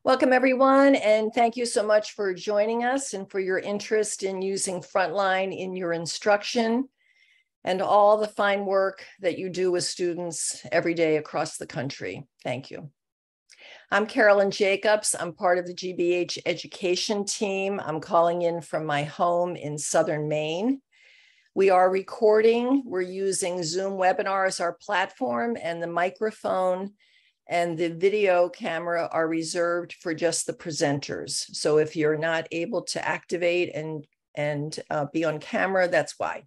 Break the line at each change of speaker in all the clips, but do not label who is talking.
Welcome, everyone, and thank you so much for joining us and for your interest in using Frontline in your instruction and all the fine work that you do with students every day across the country. Thank you. I'm Carolyn Jacobs. I'm part of the GBH Education team. I'm calling in from my home in Southern Maine. We are recording. We're using Zoom webinar as our platform, and the microphone and the video camera are reserved for just the presenters. So if you're not able to activate and be on camera, that's why.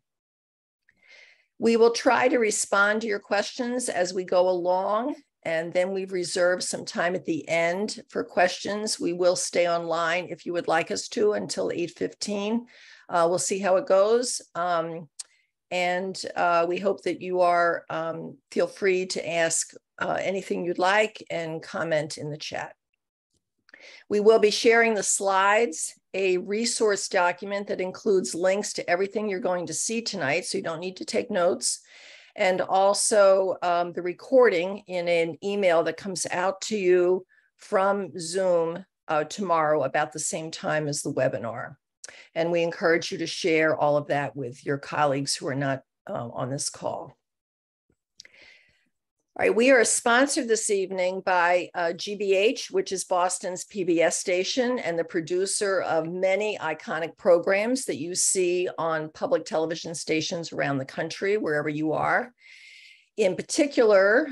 We will try to respond to your questions as we go along, and then we've reserved some time at the end for questions. We will stay online if you would like us to until 8:15. We'll see how it goes. We hope that you are, feel free to ask anything you'd like and comment in the chat. We will be sharing the slides, a resource document that includes links to everything you're going to see tonight, so you don't need to take notes, and also the recording in an email that comes out to you from Zoom tomorrow about the same time as the webinar. And we encourage you to share all of that with your colleagues who are not on this call. All right, we are sponsored this evening by GBH, which is Boston's PBS station and the producer of many iconic programs that you see on public television stations around the country, wherever you are. In particular,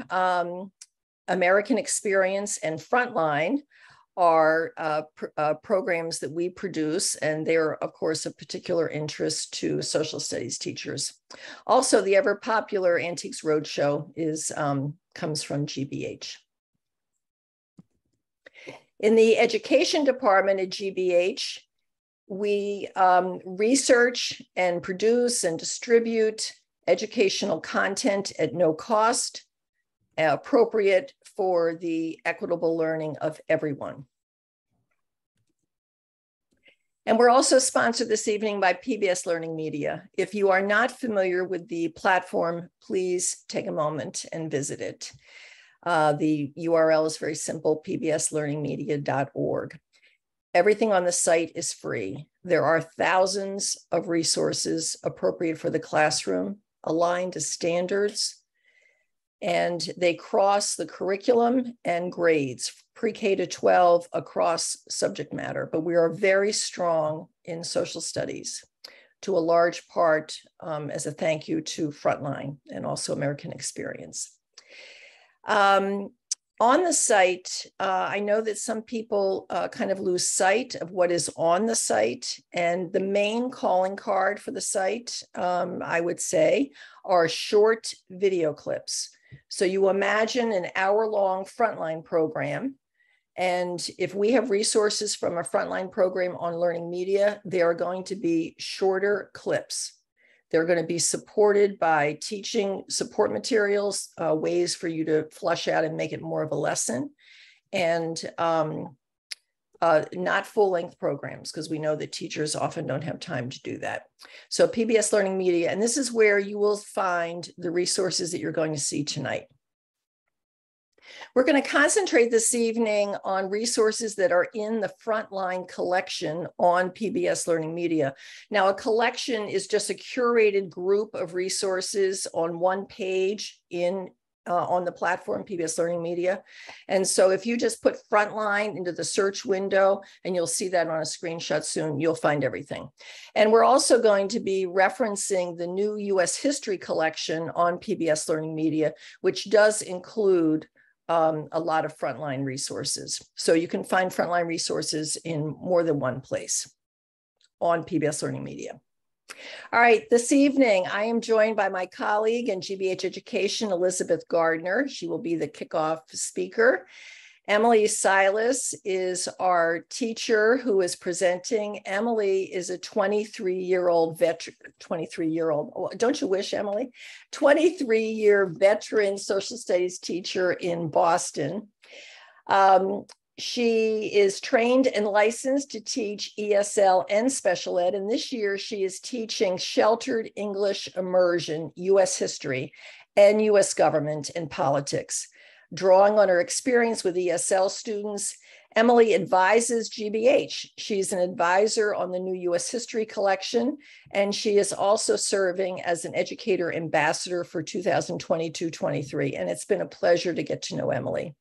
American Experience and Frontline are programs that we produce, and they're, of course, of particular interest to social studies teachers. Also, the ever popular Antiques Roadshow comes from GBH. In the education department at GBH, we research and produce and distribute educational content at no cost, appropriate for the equitable learning of everyone. And we're also sponsored this evening by PBS LearningMedia. If you are not familiar with the platform, please take a moment and visit it. The URL is very simple, pbslearningmedia.org. Everything on the site is free. There are thousands of resources appropriate for the classroom, aligned to standards, and they cross the curriculum and grades, pre-K to 12 across subject matter. But we are very strong in social studies, to a large part as a thank you to Frontline and also American Experience. On the site, I know that some people kind of lose sight of what is on the site, and the main calling card for the site, I would say, are short video clips. So you imagine an hour-long Frontline program, and if we have resources from a Frontline program on Learning Media, they are going to be shorter clips. They're going to be supported by teaching support materials, ways for you to flush out and make it more of a lesson, and not full-length programs, because we know that teachers often don't have time to do that. So PBS Learning Media, and this is where you will find the resources that you're going to see tonight. We're going to concentrate this evening on resources that are in the Frontline collection on PBS Learning Media. Now, a collection is just a curated group of resources on one page on the platform, PBS Learning Media. And so if you just put Frontline into the search window, and you'll see that on a screenshot soon, you'll find everything. And we're also going to be referencing the new US History collection on PBS Learning Media, which does include a lot of Frontline resources. So you can find Frontline resources in more than one place on PBS Learning Media. All right, this evening, I am joined by my colleague in GBH Education, Elizabeth Gardner. She will be the kickoff speaker. Emily Silas is our teacher who is presenting. Emily is a 23-year-old veteran, don't you wish, Emily? 23-year veteran social studies teacher in Boston. She is trained and licensed to teach ESL and special ed, and this year she is teaching Sheltered English Immersion, U.S. History, and U.S. Government and Politics, drawing on her experience with ESL students Emily advises GBH. She's an advisor on the new U.S. History Collection, and she is also serving as an educator ambassador for 2022-23. And it's been a pleasure to get to know Emily.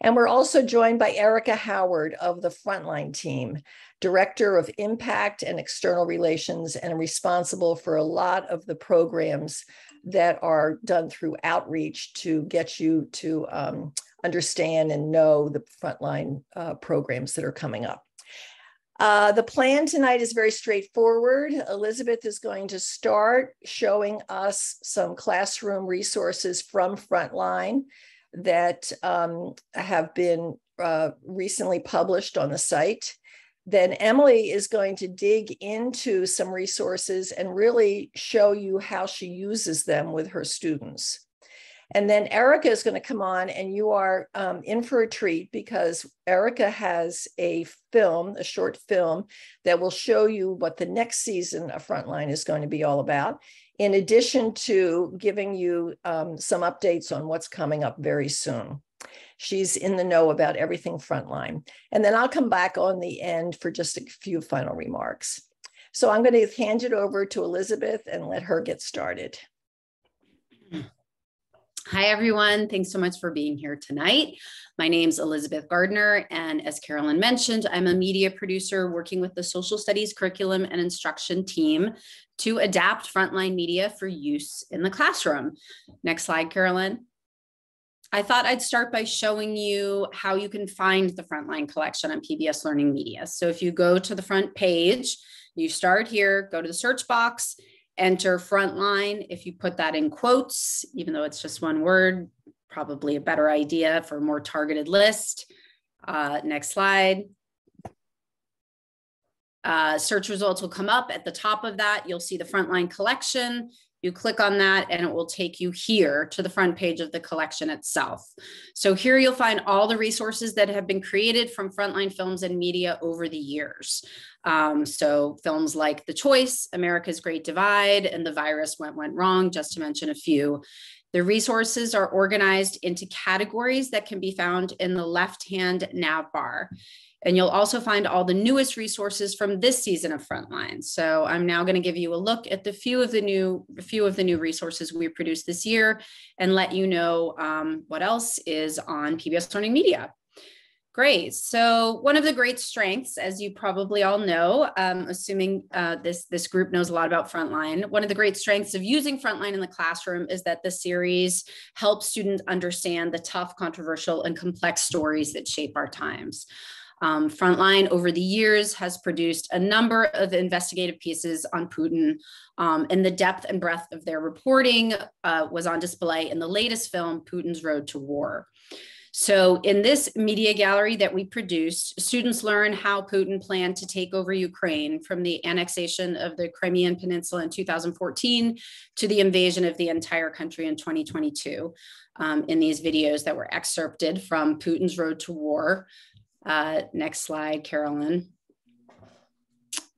And we're also joined by Erica Howard of the FRONTLINE team, Director of Impact and External Relations, and responsible for a lot of the programs that are done through outreach to get you to understand and know the frontline programs that are coming up. The plan tonight is very straightforward. Elizabeth is going to start showing us some classroom resources from Frontline that have been recently published on the site. Then Emily is going to dig into some resources and really show you how she uses them with her students. And then Erica is going to come on, and you are in for a treat because Erica has a film, a short film that will show you what the next season of Frontline is going to be all about, in addition to giving you some updates on what's coming up very soon. She's in the know about everything Frontline. And then I'll come back on the end for just a few final remarks. So I'm going to hand it over to Elizabeth and let her get started.
Hi, everyone. Thanks so much for being here tonight. My name's Elizabeth Gardner, and as Carolyn mentioned, I'm a media producer working with the Social Studies Curriculum and Instruction team to adapt Frontline media for use in the classroom. Next slide, Carolyn. I thought I'd start by showing you how you can find the Frontline collection on PBS LearningMedia. So if you go to the front page, you start here, go to the search box, enter Frontline. If you put that in quotes, even though it's just one word, probably a better idea for a more targeted list. Next slide. Search results will come up. At the top of that, you'll see the Frontline collection. You click on that and it will take you here to the front page of the collection itself. So here you'll find all the resources that have been created from Frontline films and media over the years. So films like The Choice, America's Great Divide, and The Virus Went Wrong, just to mention a few. The resources are organized into categories that can be found in the left-hand nav bar. And you'll also find all the newest resources from this season of Frontline. So I'm now going to give you a look at a few of the new resources we produced this year and let you know what else is on PBS LearningMedia. Great. So one of the great strengths, as you probably all know, assuming this group knows a lot about Frontline, one of the great strengths of using Frontline in the classroom is that the series helps students understand the tough, controversial, and complex stories that shape our times. Frontline over the years has produced a number of investigative pieces on Putin, and the depth and breadth of their reporting was on display in the latest film, Putin's Road to War. So in this media gallery that we produced, students learn how Putin planned to take over Ukraine from the annexation of the Crimean Peninsula in 2014 to the invasion of the entire country in 2022 in these videos that were excerpted from Putin's Road to War. Next slide, Carolyn.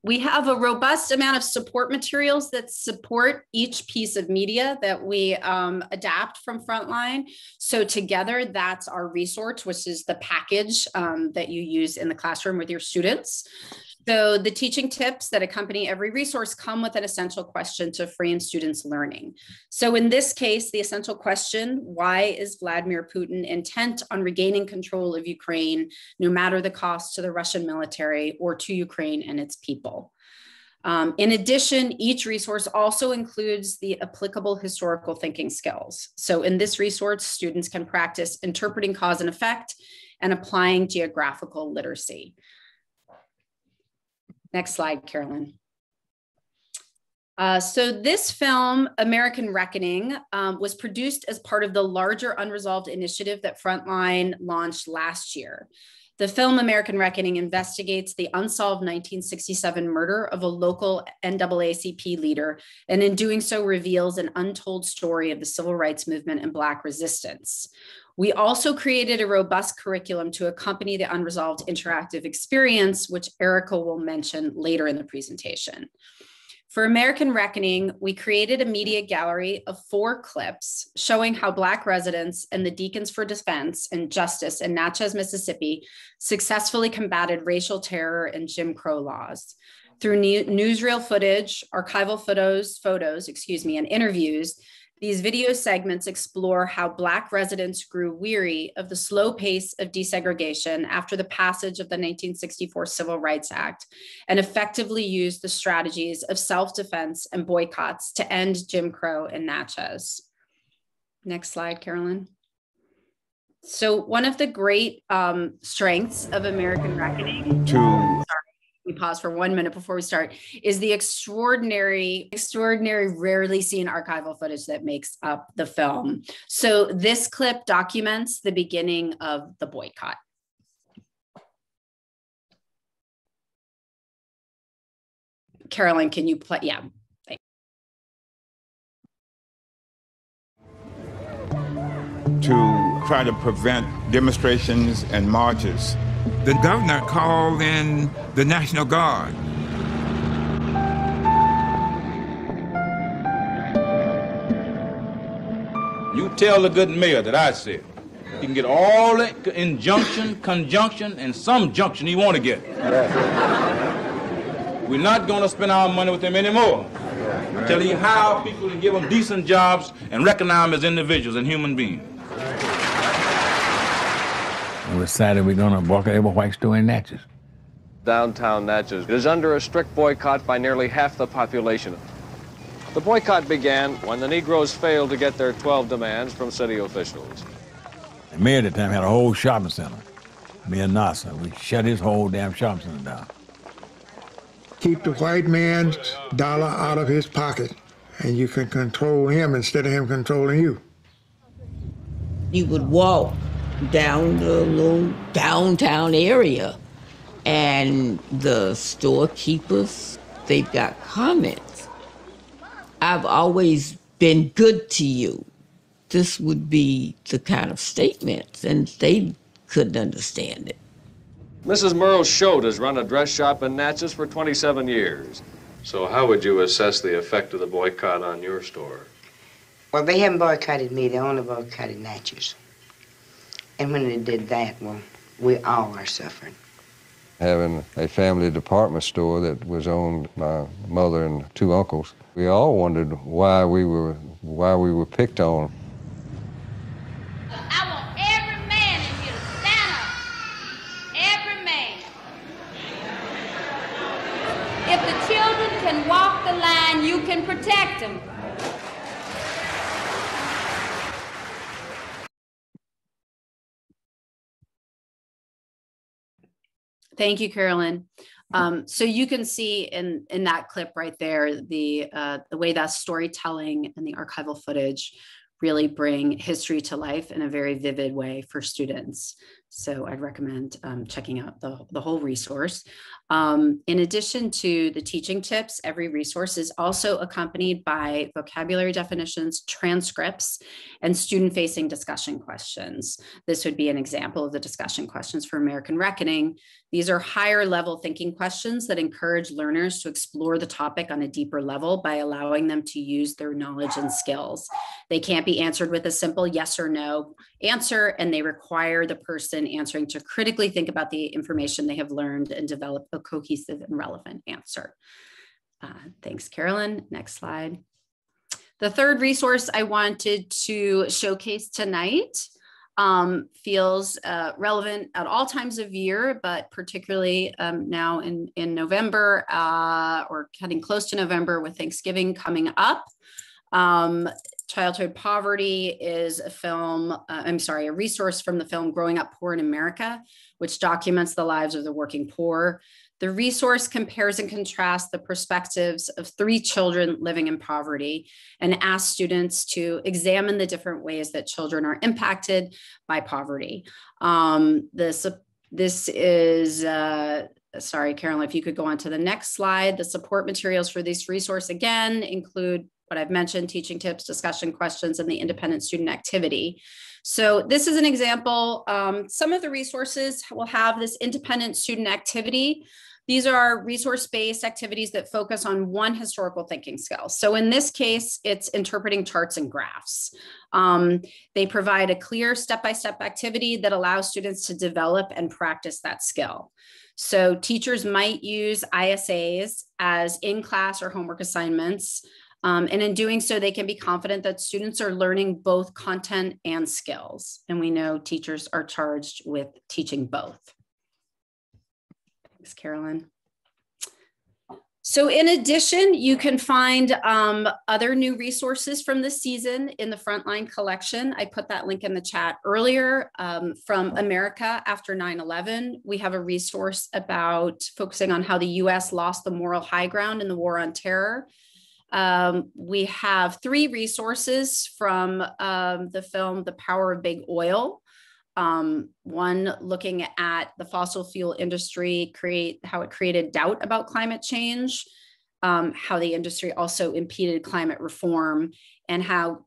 We have a robust amount of support materials that support each piece of media that we adapt from Frontline. So together, that's our resource, which is the package that you use in the classroom with your students. So the teaching tips that accompany every resource come with an essential question to frame students' learning. So in this case, the essential question, why is Vladimir Putin intent on regaining control of Ukraine, no matter the cost to the Russian military or to Ukraine and its people? In addition, each resource also includes the applicable historical thinking skills. So in this resource, students can practice interpreting cause and effect and applying geographical literacy. Next slide, Carolyn. So this film, American Reckoning, was produced as part of the larger Unresolved initiative that Frontline launched last year. The film American Reckoning investigates the unsolved 1967 murder of a local NAACP leader, and in doing so reveals an untold story of the civil rights movement and Black resistance. We also created a robust curriculum to accompany the Unresolved interactive experience, which Erica will mention later in the presentation. For American Reckoning, we created a media gallery of 4 clips showing how Black residents and the Deacons for Defense and Justice in Natchez, Mississippi successfully combated racial terror and Jim Crow laws. Through newsreel footage, archival photos, and interviews, these video segments explore how Black residents grew weary of the slow pace of desegregation after the passage of the 1964 Civil Rights Act and effectively used the strategies of self-defense and boycotts to end Jim Crow in Natchez. Next slide, Carolyn. So one of the great strengths of American Reckoning, we pause for 1 minute before we start, is the extraordinary, rarely seen archival footage that makes up the film. So this clip documents the beginning of the boycott. Carolyn, can you play? Yeah.
To try to prevent demonstrations and marches.
The governor called in the National Guard.
You tell the good mayor that I said, you can get all that injunction, conjunction, and some junction you want to get. We're not going to spend our money with them anymore. I'm telling you how people can give them decent jobs and recognize them as individuals and human beings.
We decided we're going to walk out every white store in Natchez.
Downtown Natchez is under a strict boycott by nearly half the population. The boycott began when the Negroes failed to get their 12 demands from city officials.
The mayor at the time had a whole shopping center. Me and Nasser, we shut his whole damn shopping center down.
Keep the white man's dollar out of his pocket, and you can control him instead of him controlling you.
You would walk down the little downtown area, and the storekeepers, they've got comments. I've always been good to you. This would be the kind of statements, and they couldn't understand it.
Mrs. Merle Schott has run a dress shop in Natchez for 27 years. So how would you assess the effect of the boycott on your store?
Well, they haven't boycotted me. They only boycotted Natchez. And when they did that, well, we all are suffering.
Having a family department store that was owned by my mother and 2 uncles, we all wondered why we were picked on.
I want every man in here to stand up. Every man. If the children can walk the line, you can protect them.
Thank you, Carolyn. So you can see in that clip right there, the way that storytelling and the archival footage really bring history to life in a very vivid way for students. So I'd recommend checking out the whole resource. In addition to the teaching tips, every resource is also accompanied by vocabulary definitions, transcripts, and student-facing discussion questions. This would be an example of the discussion questions for American Reckoning. These are higher level thinking questions that encourage learners to explore the topic on a deeper level by allowing them to use their knowledge and skills. They can't be answered with a simple yes or no answer, and they require the person answering to critically think about the information they have learned and develop a cohesive and relevant answer. Thanks, Carolyn. Next slide. The third resource I wanted to showcase tonight feels relevant at all times of year, but particularly now in November or getting close to November with Thanksgiving coming up. Childhood Poverty is a resource from the film Growing Up Poor in America, which documents the lives of the working poor. The resource compares and contrasts the perspectives of 3 children living in poverty and asks students to examine the different ways that children are impacted by poverty. This is, sorry, Carolyn, if you could go on to the next slide. The support materials for this resource, again, include what I've mentioned, teaching tips, discussion questions, and the independent student activity. So this is an example. Some of the resources will have this independent student activity These are resource-based activities that focus on one historical thinking skill. So in this case, it's interpreting charts and graphs. They provide a clear step-by-step activity that allows students to develop and practice that skill. So teachers might use ISAs as in-class or homework assignments. And in doing so, they can be confident that students are learning both content and skills. And we know teachers are charged with teaching both. Thanks, Carolyn. So in addition, you can find other new resources from this season in the Frontline collection. I put that link in the chat earlier. From America After 9/11, we have a resource about focusing on how the US lost the moral high ground in the war on terror. We have 3 resources from the film The Power of Big Oil. One looking at the fossil fuel industry, how it created doubt about climate change, how the industry also impeded climate reform, and how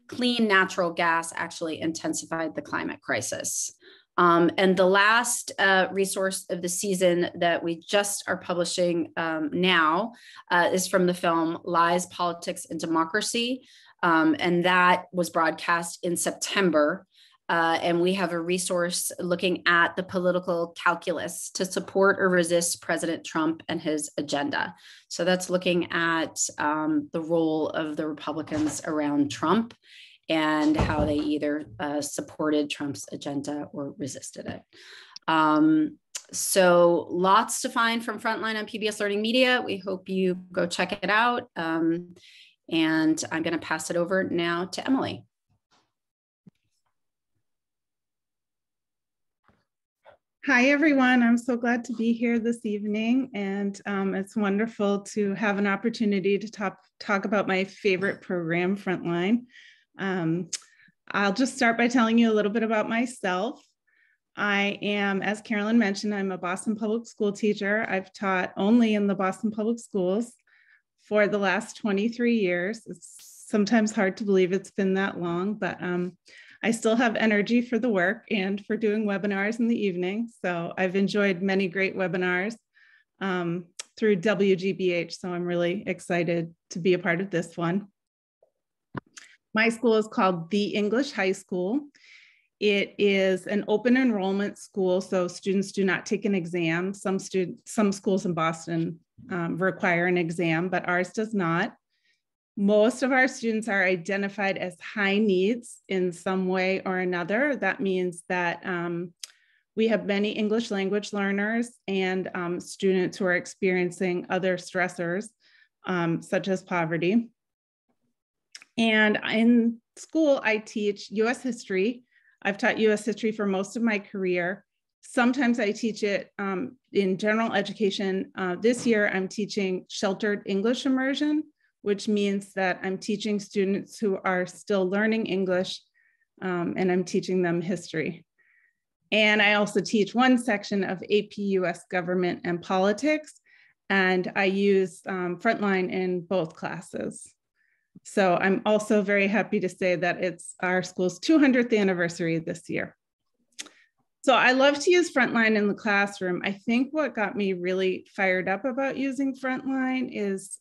clean natural gas actually intensified the climate crisis. And the last resource of the season that we just are publishing now is from the film Lies, Politics, and Democracy. And that was broadcast in September. And we have a resource looking at the political calculus to support or resist President Trump and his agenda. So that's looking at the role of the Republicans around Trump and how they either supported Trump's agenda or resisted it. So lots to find from Frontline on PBS Learning Media. We hope you go check it out. And I'm going to pass it over now to Emily.
Hi, everyone. I'm so glad to be here this evening, and it's wonderful to have an opportunity to talk about my favorite program, Frontline. I'll just start by telling you a little bit about myself. I am, as Carolyn mentioned, I'm a Boston Public School teacher. I've taught only in the Boston Public Schools for the last 23 years. It's sometimes hard to believe it's been that long, but I still have energy for the work and for doing webinars in the evening. So I've enjoyed many great webinars through WGBH. So I'm really excited to be a part of this one. My school is called The English High School. It is an open enrollment school, so students do not take an exam. Some schools in Boston require an exam, but ours does not. Most of our students are identified as high needs in some way or another. That means that we have many English language learners and students who are experiencing other stressors, such as poverty. And in school, I teach US history. I've taught US history for most of my career. Sometimes I teach it in general education. This year, I'm teaching sheltered English immersion, which means that I'm teaching students who are still learning English, and I'm teaching them history. And I also teach one section of AP US Government and Politics, and I use Frontline in both classes. So I'm also very happy to say that it's our school's 200th anniversary this year. So I love to use Frontline in the classroom. I think what got me really fired up about using Frontline is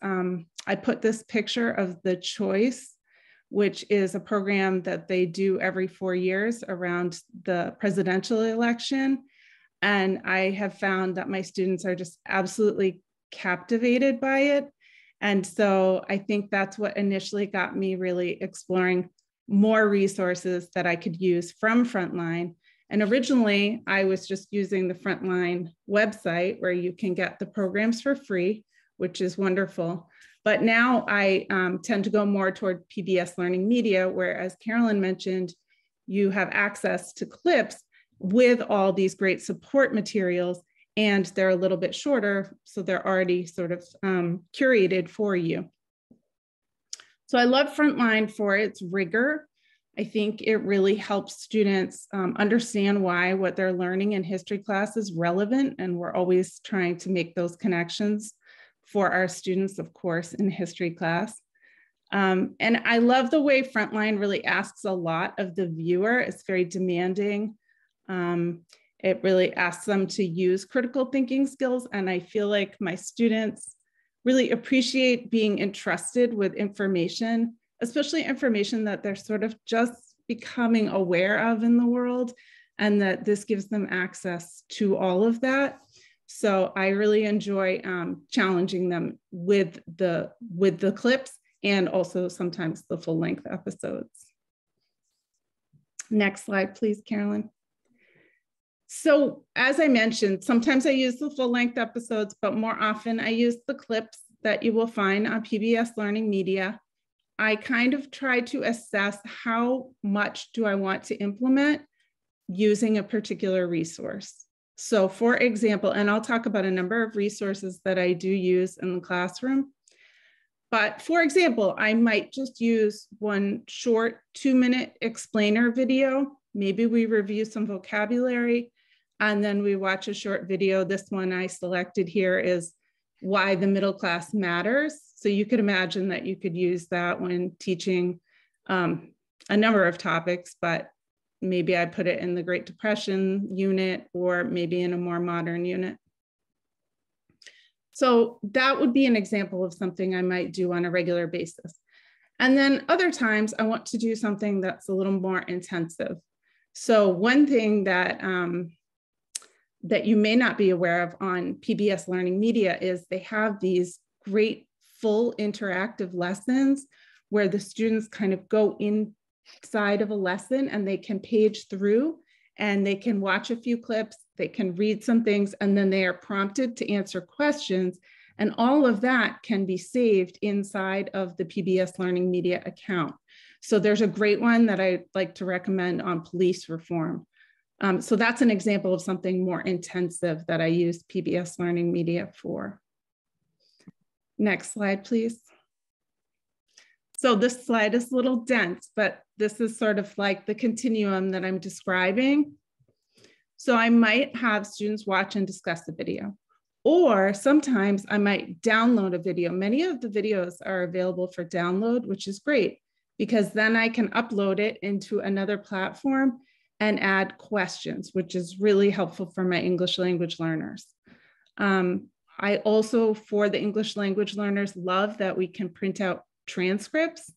I put this picture of The Choice, which is a program that they do every 4 years around the presidential election. And I have found that my students are just absolutely captivated by it. And so I think that's what initially got me really exploring more resources that I could use from Frontline. And originally, I was just using the Frontline website where you can get the programs for free, which is wonderful. But now I tend to go more toward PBS LearningMedia, where, as Carolyn mentioned, you have access to clips with all these great support materials, and they're a little bit shorter, so they're already sort of curated for you. So I love Frontline for its rigor. I think it really helps students understand why what they're learning in history class is relevant, and we're always trying to make those connections for our students, of course, in history class. And I love the way Frontline really asks a lot of the viewer. It's very demanding. It really asks them to use critical thinking skills. And I feel like my students really appreciate being entrusted with information, especially information that they're sort of just becoming aware of in the world, and that this gives them access to all of that. So I really enjoy challenging them with the clips and also sometimes the full length episodes. Next slide, please, Carolyn. So as I mentioned, sometimes I use the full length episodes, but more often I use the clips that you will find on PBS LearningMedia. I kind of try to assess how much do I want to implement using a particular resource. So for example, and I'll talk about a number of resources that I do use in the classroom, but for example, I might just use one short 2-minute explainer video. Maybe we review some vocabulary and then we watch a short video. This one I selected here is why the middle class matters. So you could imagine that you could use that when teaching a number of topics, but maybe I put it in the Great Depression unit or maybe in a more modern unit. So that would be an example of something I might do on a regular basis. And then other times I want to do something that's a little more intensive. So one thing that, that you may not be aware of on PBS LearningMedia is they have these great full interactive lessons where the students kind of go inside of a lesson and they can page through and they can watch a few clips, they can read some things, and then they are prompted to answer questions. And all of that can be saved inside of the PBS LearningMedia account. So there's a great one that I like to recommend on police reform. So that's an example of something more intensive that I use PBS LearningMedia for. Next slide, please. So this slide is a little dense, but this is sort of like the continuum that I'm describing. So I might have students watch and discuss the video, or sometimes I might download a video. Many of the videos are available for download, which is great because then I can upload it into another platform and add questions, which is really helpful for my English language learners. I also, for the English language learners, love that we can print out transcripts.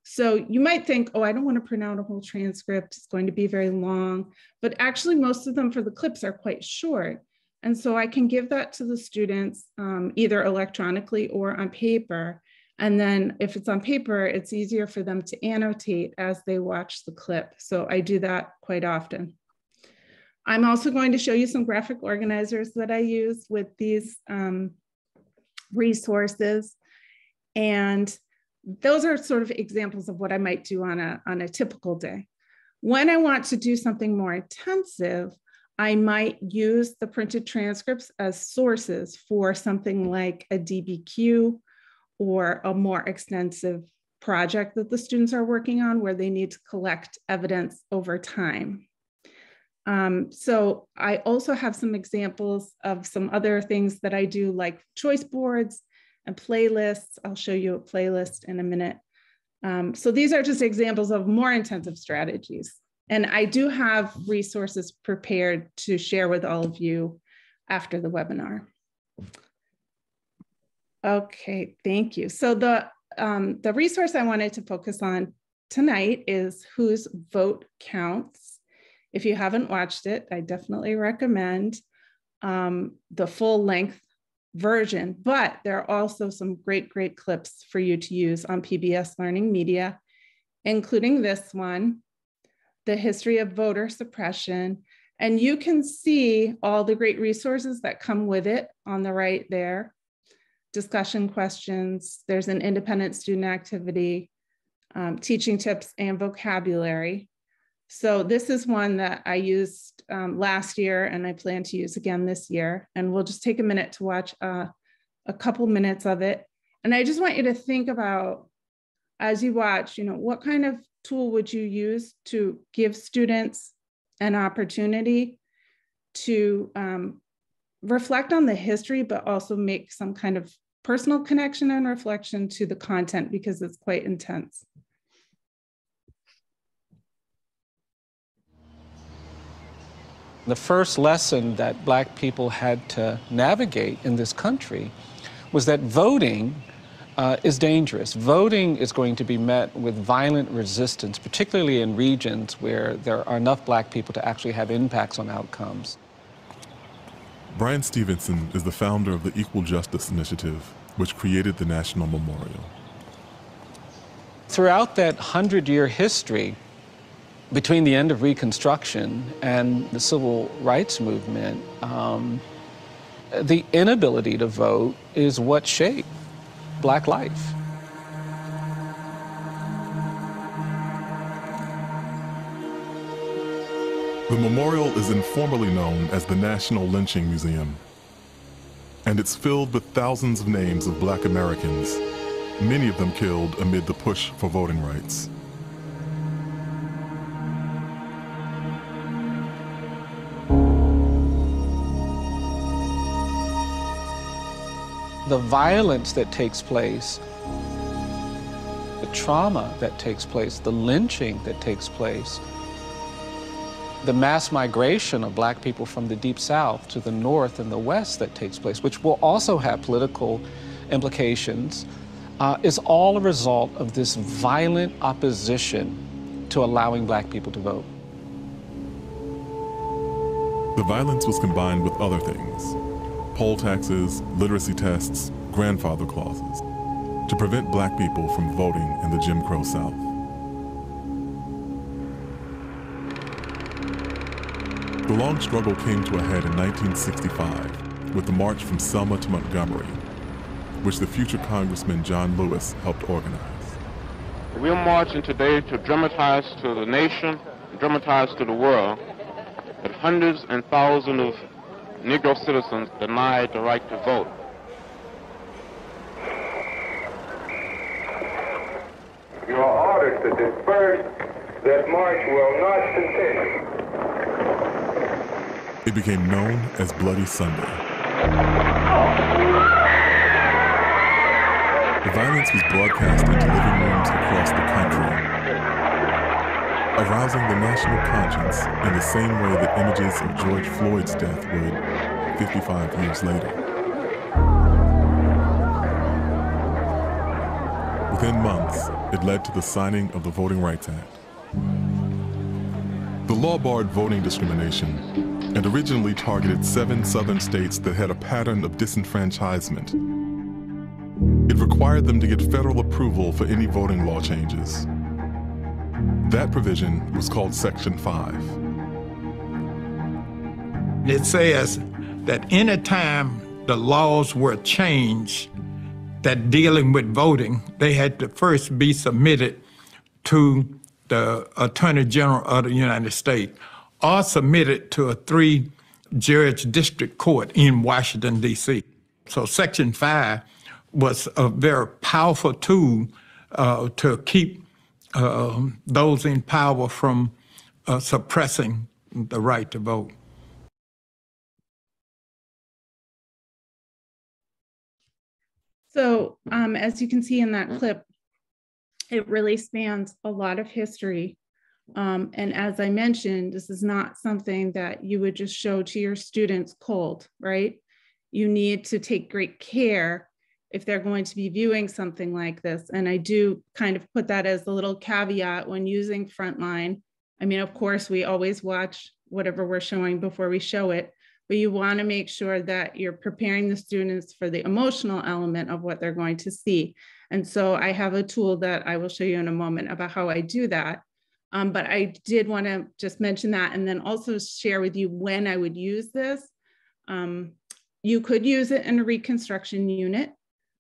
So you might think, oh, I don't want to print out a whole transcript. It's going to be very long, but actually most of them for the clips are quite short. And so I can give that to the students either electronically or on paper. And then if it's on paper, it's easier for them to annotate as they watch the clip. So I do that quite often. I'm also going to show you some graphic organizers that I use with these resources. And those are sort of examples of what I might do on a typical day. When I want to do something more intensive, I might use the printed transcripts as sources for something like a DBQ or a more extensive project that the students are working on where they need to collect evidence over time. So I also have some examples of some other things that I do, like choice boards and playlists. I'll show you a playlist in a minute. So these are just examples of more intensive strategies. And I do have resources prepared to share with all of you after the webinar. Okay, thank you. So the resource I wanted to focus on tonight is Whose Vote Counts. If you haven't watched it, I definitely recommend the full length version, but there are also some great clips for you to use on PBS LearningMedia, including this one, The History of Voter Suppression. And you can see all the great resources that come with it on the right there. Discussion questions, there's an independent student activity, teaching tips and vocabulary. So this is one that I used last year and I plan to use again this year. And we'll just take a minute to watch a couple minutes of it. And I just want you to think about, as you watch, what kind of tool would you use to give students an opportunity to reflect on the history, but also make some kind of personal connection and reflection to the content because it's quite intense.
The first lesson that Black people had to navigate in this country was that voting is dangerous. Voting is going to be met with violent resistance, particularly in regions where there are enough Black people to actually have impacts on outcomes.
Brian Stevenson is the founder of the Equal Justice Initiative, which created the National Memorial.
Throughout that 100-year history, between the end of Reconstruction and the Civil Rights Movement, the inability to vote is what shaped Black life.
The memorial is informally known as the National Lynching Museum, and it's filled with thousands of names of Black Americans, many of them killed amid the push for voting rights.
The violence that takes place, the trauma that takes place, the lynching that takes place, the mass migration of Black people from the Deep South to the North and the West that takes place, which will also have political implications, is all a result of this violent opposition to allowing Black people to vote.
The violence was combined with other things: poll taxes, literacy tests, grandfather clauses, to prevent Black people from voting in the Jim Crow South. The long struggle came to a head in 1965 with the march from Selma to Montgomery, which the future Congressman John Lewis helped organize.
We're marching today to dramatize to the nation, dramatize to the world, that hundreds and thousands of Negro citizens denied the right to vote.
You are ordered to disperse. That march will not continue.
It became known as Bloody Sunday. The violence was broadcast into living rooms across the country, arousing the national conscience in the same way that images of George Floyd's death would 55 years later. Within months, it led to the signing of the Voting Rights Act. The law barred voting discrimination and originally targeted 7 southern states that had a pattern of disenfranchisement. It required them to get federal approval for any voting law changes. That provision was called Section 5.
It says that any time the laws were changed that dealing with voting, they had to first be submitted to the Attorney General of the United States or submitted to a 3-judge district court in Washington, D.C. So Section 5 was a very powerful tool to keep those in power from suppressing the right to vote.
So as you can see in that clip, it really spans a lot of history. And as I mentioned, this is not something that you would just show to your students cold, right? You need to take great care if they're going to be viewing something like this. And I do kind of put that as a little caveat when using Frontline. I mean, of course, we always watch whatever we're showing before we show it, but you want to make sure that you're preparing the students for the emotional element of what they're going to see. And so I have a tool that I will show you in a moment about how I do that. But I did want to just mention that and then also share with you when I would use this. You could use it in a Reconstruction unit,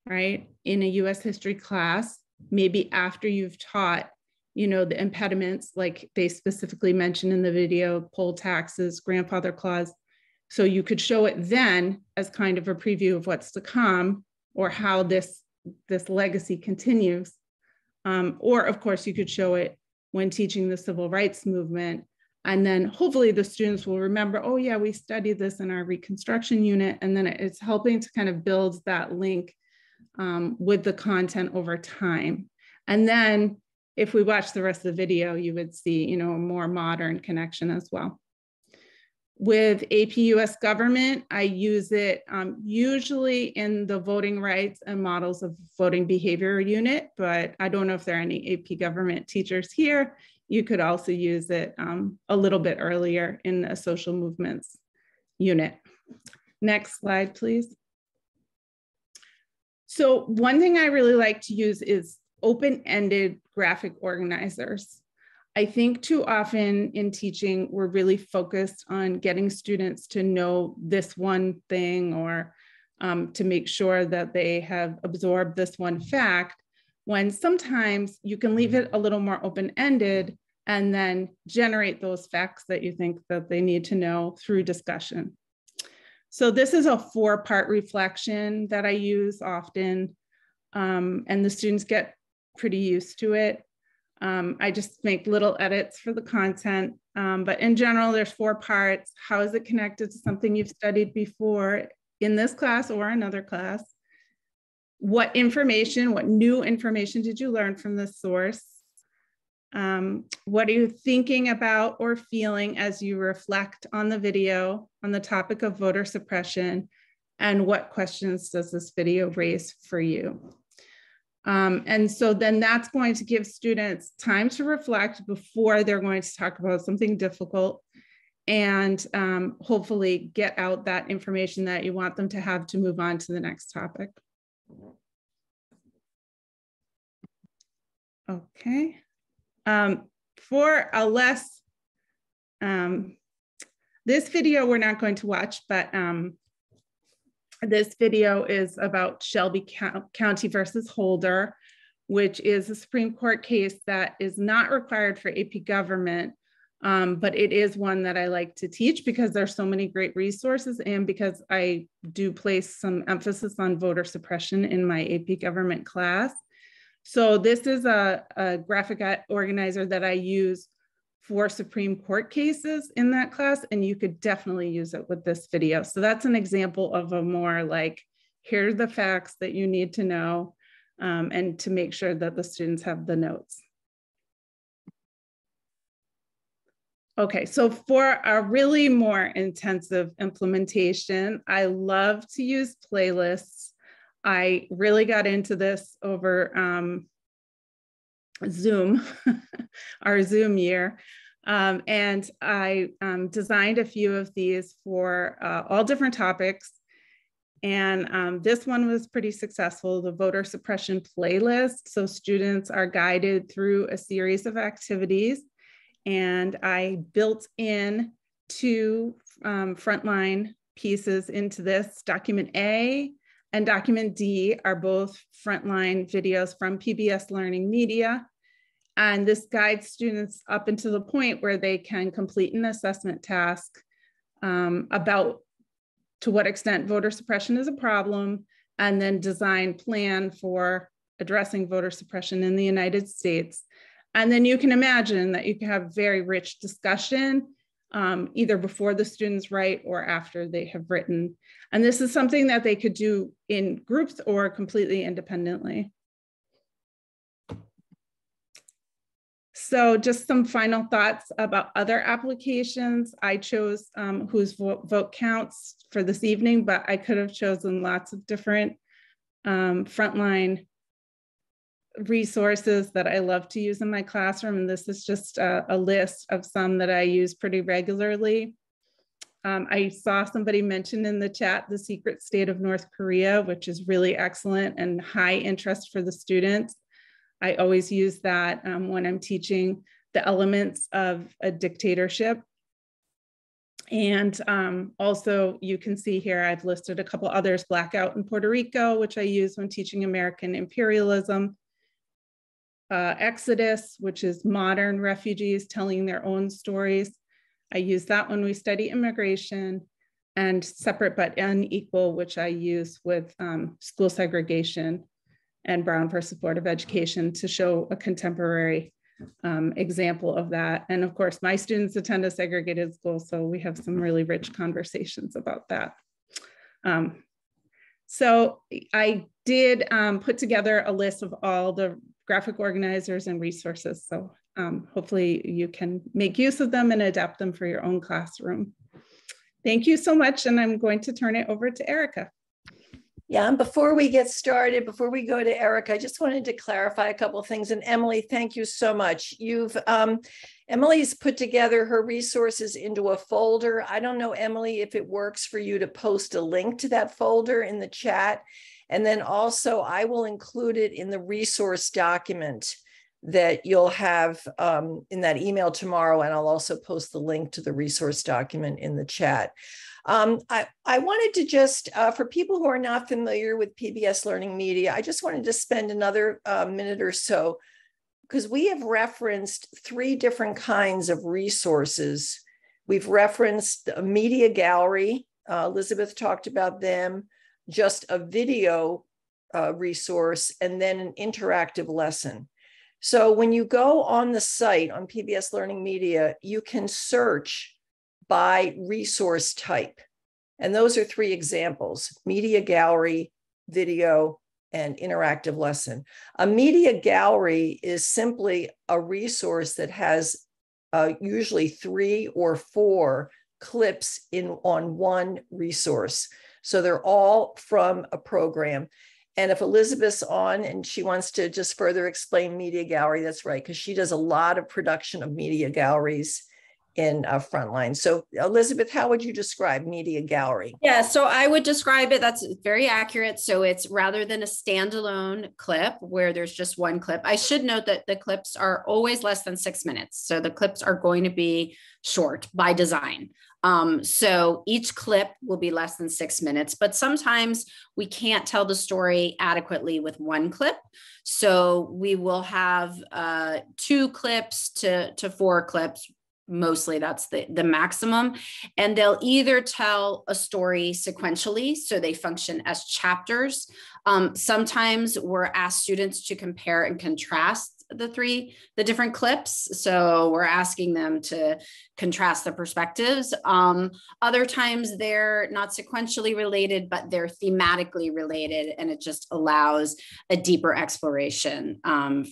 right? In a US history class, maybe after you've taught, you know, the impediments, like they specifically mentioned in the video, poll taxes, grandfather clause. So you could show it then as kind of a preview of what's to come or how this legacy continues. Or of course, you could show it when teaching the civil rights movement. And then hopefully the students will remember, oh yeah, we studied this in our Reconstruction unit. And then it's helping to kind of build that link with the content over time. And then if we watch the rest of the video, you would see, you know, a more modern connection as well. With AP US Government, I use it usually in the voting rights and models of voting behavior unit, but I don't know if there are any AP Government teachers here. You could also use it a little bit earlier in a social movements unit. Next slide, please. So one thing I really like to use is open-ended graphic organizers. I think too often in teaching, we're really focused on getting students to know this one thing or to make sure that they have absorbed this one fact, when sometimes you can leave it a little more open-ended and then generate those facts that you think that they need to know through discussion. So this is a 4-part reflection that I use often, and the students get pretty used to it. I just make little edits for the content, but in general, there's 4 parts. How is it connected to something you've studied before in this class or another class? What new information did you learn from this source? What are you thinking about or feeling as you reflect on the video on the topic of voter suppression? And what questions does this video raise for you? And so then that's going to give students time to reflect before they're going to talk about something difficult and hopefully get out that information that you want them to have to move on to the next topic. Okay. For a less, this video we're not going to watch, but this video is about Shelby County versus Holder, which is a Supreme Court case that is not required for AP Government, but it is one that I like to teach because there's so many great resources and because I do place some emphasis on voter suppression in my AP Government class. So this is a graphic organizer that I use for Supreme Court cases in that class, and you could definitely use it with this video. So that's an example of a more like, here's the facts that you need to know, and to make sure that the students have the notes. Okay, so for a really more intensive implementation, I love to use playlists. I really got into this over Zoom, our Zoom year. And I designed a few of these for all different topics. And this one was pretty successful, the voter suppression playlist. So students are guided through a series of activities. And I built in 2 frontline pieces into this. Document A and Document D are both frontline videos from PBS LearningMedia. And this guides students up into the point where they can complete an assessment task about to what extent voter suppression is a problem, and then design plan for addressing voter suppression in the United States. And then you can imagine that you can have very rich discussion either before the students write or after they have written. And this is something that they could do in groups or completely independently. So just some final thoughts about other applications. I chose whose vote counts for this evening, but I could have chosen lots of different frontline resources that I love to use in my classroom. And this is just a list of some that I use pretty regularly. I saw somebody mention in the chat The Secret State of North Korea, which is really excellent and high interest for the students. I always use that when I'm teaching the elements of a dictatorship. And also you can see here, I've listed a couple others, Blackout in Puerto Rico, which I use when teaching American imperialism. Exodus, which is modern refugees telling their own stories. I use that when we study immigration, and Separate but Unequal, which I use with school segregation and Brown versus Board of Education to show a contemporary example of that. And of course, my students attend a segregated school, so we have some really rich conversations about that. So I did put together a list of all the graphic organizers and resources. So hopefully you can make use of them and adapt them for your own classroom. Thank you so much. And I'm going to turn it over to Erica.
Yeah, and before we get started, before we go to Eric, I just wanted to clarify a couple of things. And Emily, thank you so much. Emily's put together her resources into a folder. I don't know, Emily, if it works for you to post a link to that folder in the chat. And then also I will include it in the resource document that you'll have in that email tomorrow. And I'll also post the link to the resource document in the chat. I wanted to just, for people who are not familiar with PBS Learning Media, I just wanted to spend another minute or so, because we have referenced 3 different kinds of resources. We've referenced a media gallery. Elizabeth talked about them, just a video resource, and then an interactive lesson. So when you go on the site on PBS Learning Media, you can search by resource type. And those are 3 examples: media gallery, video, and interactive lesson. A media gallery is simply a resource that has usually 3 or 4 clips on one resource. So they're all from a program. And if Elizabeth's on and she wants to just further explain media gallery, that's right, because she does a lot of production of media galleries in Frontline. So Elizabeth, how would you describe media gallery?
Yeah, so I would describe it, that's very accurate. So it's rather than a standalone clip where there's just one clip. I should note that the clips are always less than 6 minutes. So the clips are going to be short by design. So each clip will be less than 6 minutes, but sometimes we can't tell the story adequately with one clip. So we will have 2 clips to 4 clips. Mostly that's the maximum. And they'll either tell a story sequentially, so they function as chapters. Sometimes we're asked students to compare and contrast the different clips. So we're asking them to contrast the perspectives. Other times they're not sequentially related, but they're thematically related, and it just allows a deeper exploration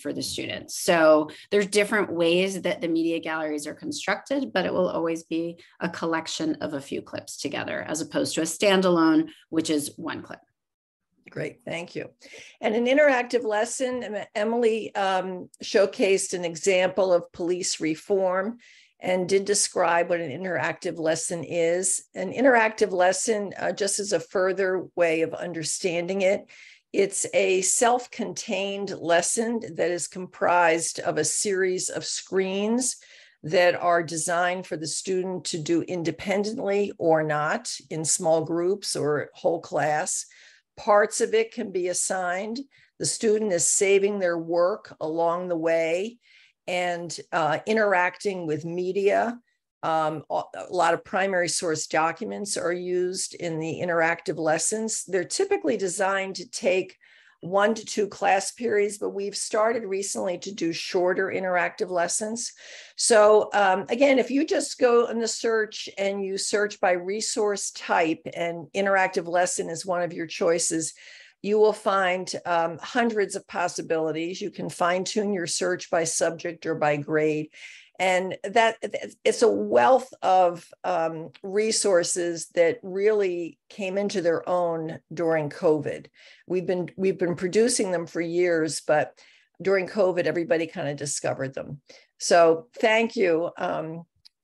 for the students. So there's different ways that the media galleries are constructed, but it will always be a collection of a few clips together, as opposed to a standalone, which is one clip.
Great, thank you. And an interactive lesson, Emily showcased an example of police reform and did describe what an interactive lesson is. An interactive lesson, just as a further way of understanding it, it's a self-contained lesson that is comprised of a series of screens that are designed for the student to do independently or not, in small groups or whole class. Parts of it can be assigned. The student is saving their work along the way and interacting with media. A lot of primary source documents are used in the interactive lessons. They're typically designed to take 1 to 2 class periods, but we've started recently to do shorter interactive lessons. So again, if you just go in the search and you search by resource type and interactive lesson is one of your choices, you will find hundreds of possibilities. You can fine tune your search by subject or by grade. And that it's a wealth of resources that really came into their own during COVID. We've been producing them for years, but during COVID, everybody kind of discovered them. So thank you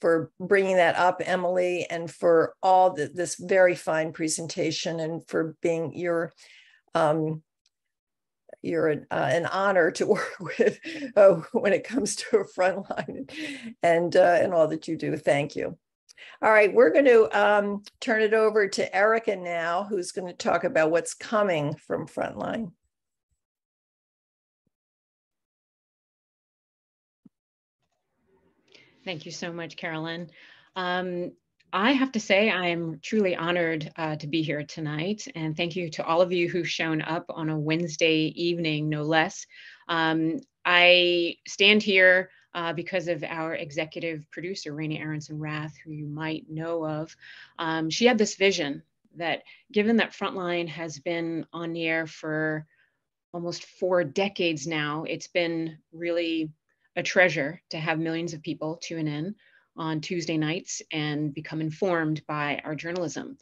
for bringing that up, Emily, and for all this very fine presentation, and for being you're an honor to work with when it comes to a Frontline and all that you do. Thank you. All right, we're going to turn it over to Erica now, who's going to talk about what's coming from Frontline.
Thank you so much, Carolyn. I have to say I am truly honored to be here tonight, and thank you to all of you who've shown up on a Wednesday evening, no less. I stand here because of our executive producer, Rainey Aronson-Rath, who you might know of. She had this vision that, given that Frontline has been on the air for almost 4 decades now, it's been really a treasure to have millions of people tune in. on Tuesday nights and become informed by our journalism.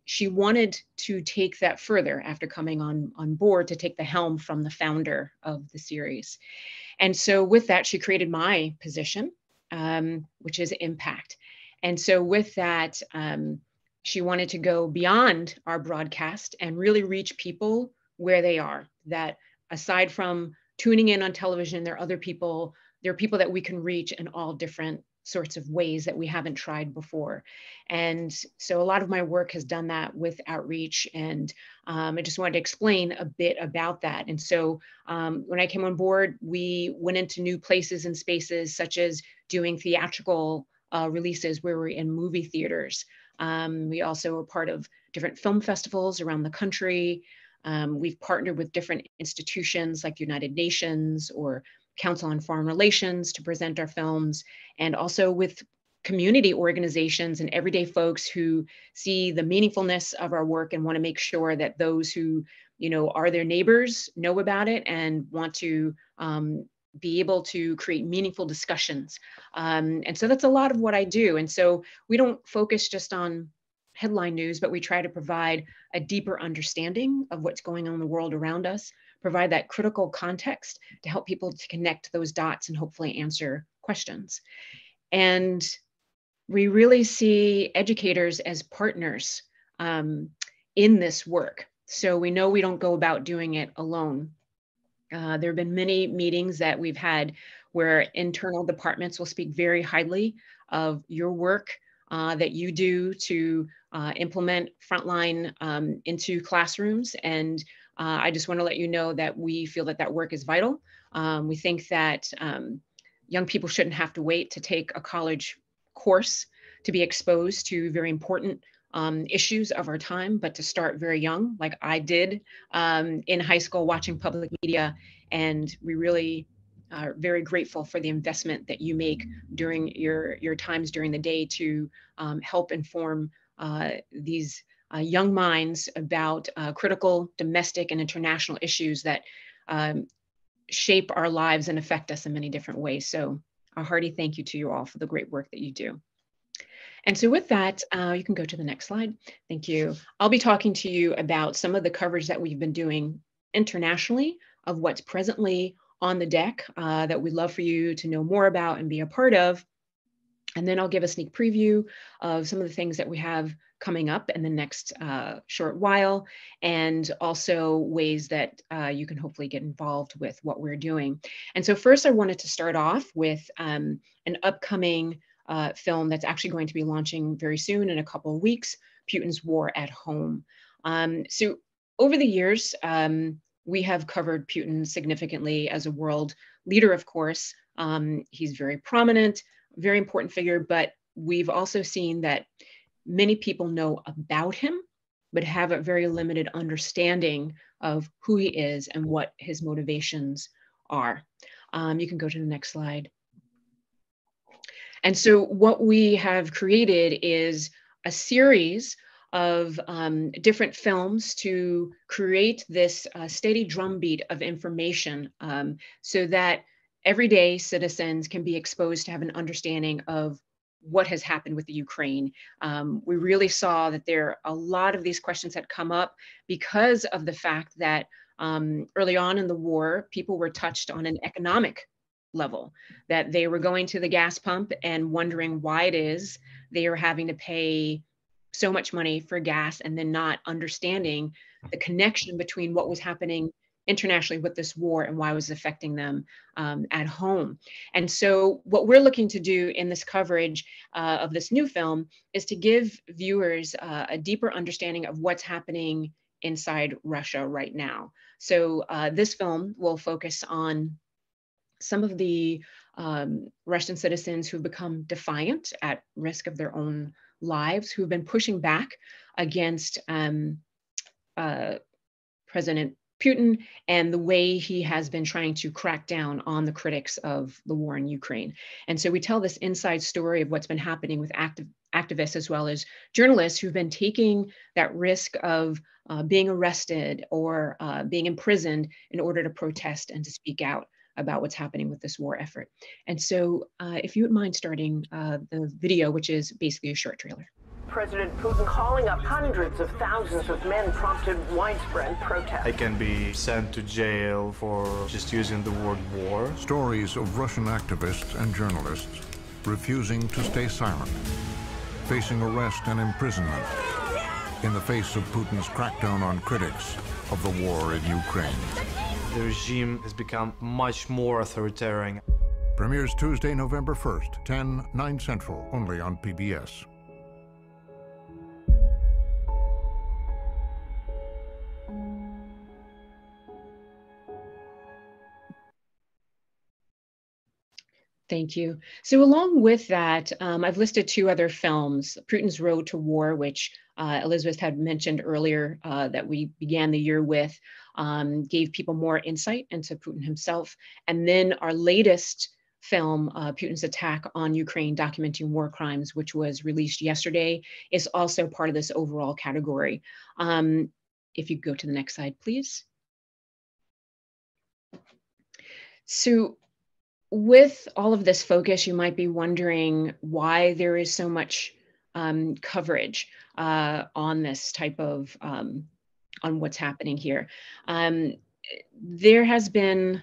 She wanted to take that further after coming on board to take the helm from the founder of the series. And so with that, she created my position, which is impact. And so with that, she wanted to go beyond our broadcast and really reach people where they are, that aside from tuning in on television, there are people that we can reach in all different sorts of ways that we haven't tried before. And so a lot of my work has done that with outreach, and I just wanted to explain a bit about that. And so when I came on board, we went into new places and spaces, such as doing theatrical releases where we're in movie theaters. We also are part of different film festivals around the country. We've partnered with different institutions like the United Nations or Council on Foreign Relations to present our films, and also with community organizations and everyday folks who see the meaningfulness of our work and want to make sure that those who, are their neighbors know about it and want to be able to create meaningful discussions. And so that's a lot of what I do. And so we don't focus just on headline news, but we try to provide a deeper understanding of what's going on in the world around us, provide that critical context to help people to connect those dots and hopefully answer questions. And we really see educators as partners in this work. So we know we don't go about doing it alone. There have been many meetings that we've had where internal departments will speak very highly of your work that you do to implement Frontline into classrooms. And I just want to let you know that we feel that that work is vital. We think that young people shouldn't have to wait to take a college course to be exposed to very important issues of our time, but to start very young, like I did in high school watching public media. And we really are very grateful for the investment that you make during your times during the day to help inform these young minds about critical domestic and international issues that shape our lives and affect us in many different ways. So a hearty thank you to you all for the great work that you do. And so with that, you can go to the next slide. Thank you. I'll be talking to you about some of the coverage that we've been doing internationally of what's presently on the deck that we'd love for you to know more about and be a part of. And then I'll give a sneak preview of some of the things that we have coming up in the next short while, and also ways that you can hopefully get involved with what we're doing. And so first I wanted to start off with an upcoming film that's actually going to be launching very soon in a couple of weeks, Putin's War at Home. So over the years, we have covered Putin significantly as a world leader, of course. He's very prominent, very important figure, but we've also seen that many people know about him, but have a very limited understanding of who he is and what his motivations are. You can go to the next slide. And so what we have created is a series of different films to create this steady drumbeat of information so that everyday citizens can be exposed to have an understanding of what has happened with the Ukraine. We really saw that there are a lot of these questions that come up because of the fact that early on in the war, people were touched on an economic level, that they were going to the gas pump and wondering why it is they are having to pay so much money for gas, and then not understanding the connection between what was happening internationally with this war and why it was affecting them at home. And so what we're looking to do in this coverage of this new film is to give viewers a deeper understanding of what's happening inside Russia right now. So this film will focus on some of the Russian citizens who've become defiant at risk of their own lives, who've been pushing back against President Putin and the way he has been trying to crack down on the critics of the war in Ukraine. And so we tell this inside story of what's been happening with activists as well as journalists who've been taking that risk of being arrested or being imprisoned in order to protest and to speak out about what's happening with this war effort. And so if you would mind starting the video, which is basically a short trailer.
President Putin calling up hundreds of thousands of men prompted widespread protests.
I can be sent to jail for just using the word war.
Stories of Russian activists and journalists refusing to stay silent, facing arrest and imprisonment in the face of Putin's crackdown on critics of the war in Ukraine.
The regime has become much more authoritarian.
Premieres Tuesday, November 1st, 10, 9 Central, only on PBS.
Thank you. So along with that, I've listed 2 other films, Putin's Road to War, which Elizabeth had mentioned earlier that we began the year with, gave people more insight into Putin himself. And then our latest film, Putin's Attack on Ukraine, Documenting War Crimes, which was released yesterday, is also part of this overall category. If you go to the next slide, please. So with all of this focus, you might be wondering why there is so much coverage on this type of, on what's happening here. There has been,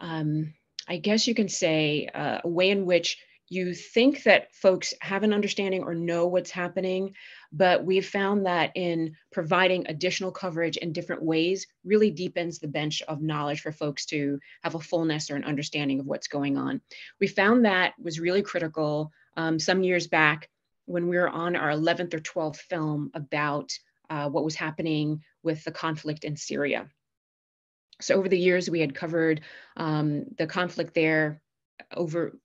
I guess you can say, a way in which you think that folks have an understanding or know what's happening, but we've found that in providing additional coverage in different ways really deepens the bench of knowledge for folks to have a fullness or an understanding of what's going on. We found that was really critical some years back when we were on our 11th or 12th film about what was happening with the conflict in Syria. So over the years, we had covered the conflict there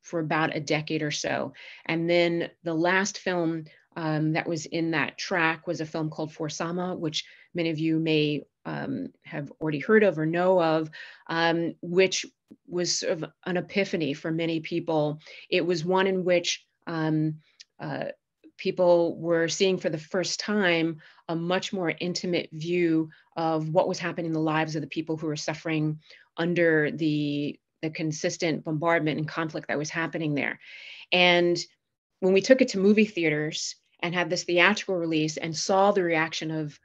for about a decade or so. And then the last film that was in that track was a film called For Sama, which many of you may have already heard of or know of, which was sort of an epiphany for many people. It was one in which people were seeing for the first time a much more intimate view of what was happening in the lives of the people who were suffering under the consistent bombardment and conflict that was happening there. And when we took it to movie theaters and had this theatrical release and saw the reaction of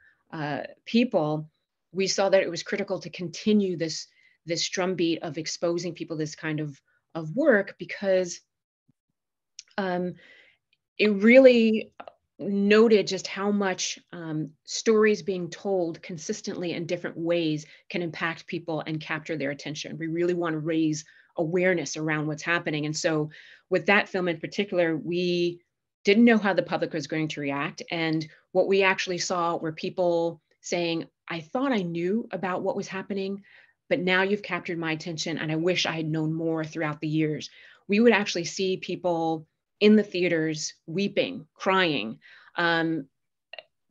people, we saw that it was critical to continue this drumbeat of exposing people to this kind of work, because it really noted just how much stories being told consistently in different ways can impact people and capture their attention. We really want to raise awareness around what's happening. And so with that film in particular, we didn't know how the public was going to react. And what we actually saw were people saying, I thought I knew about what was happening, but now you've captured my attention and I wish I had known more throughout the years. We would actually see people in the theaters weeping, crying,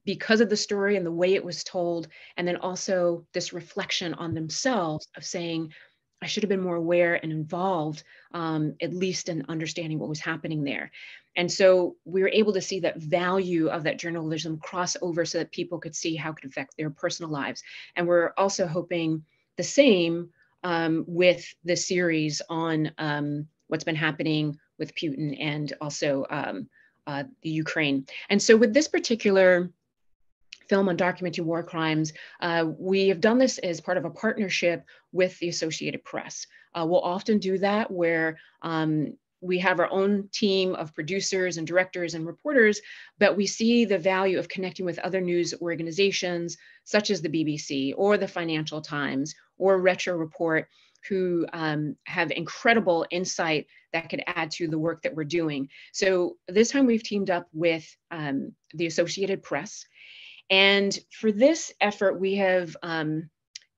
because of the story and the way it was told. And then also this reflection on themselves of saying, I should have been more aware and involved, at least in understanding what was happening there. And so we were able to see that value of that journalism cross over so that people could see how it could affect their personal lives. And we're also hoping the same with the series on what's been happening with Putin and also the Ukraine. And so with this particular film on documenting war crimes, we have done this as part of a partnership with the Associated Press. We'll often do that where we have our own team of producers and directors and reporters, but we see the value of connecting with other news organizations such as the BBC or the Financial Times or Retro Report, who have incredible insight that could add to the work that we're doing. So this time we've teamed up with the Associated Press. And for this effort, we have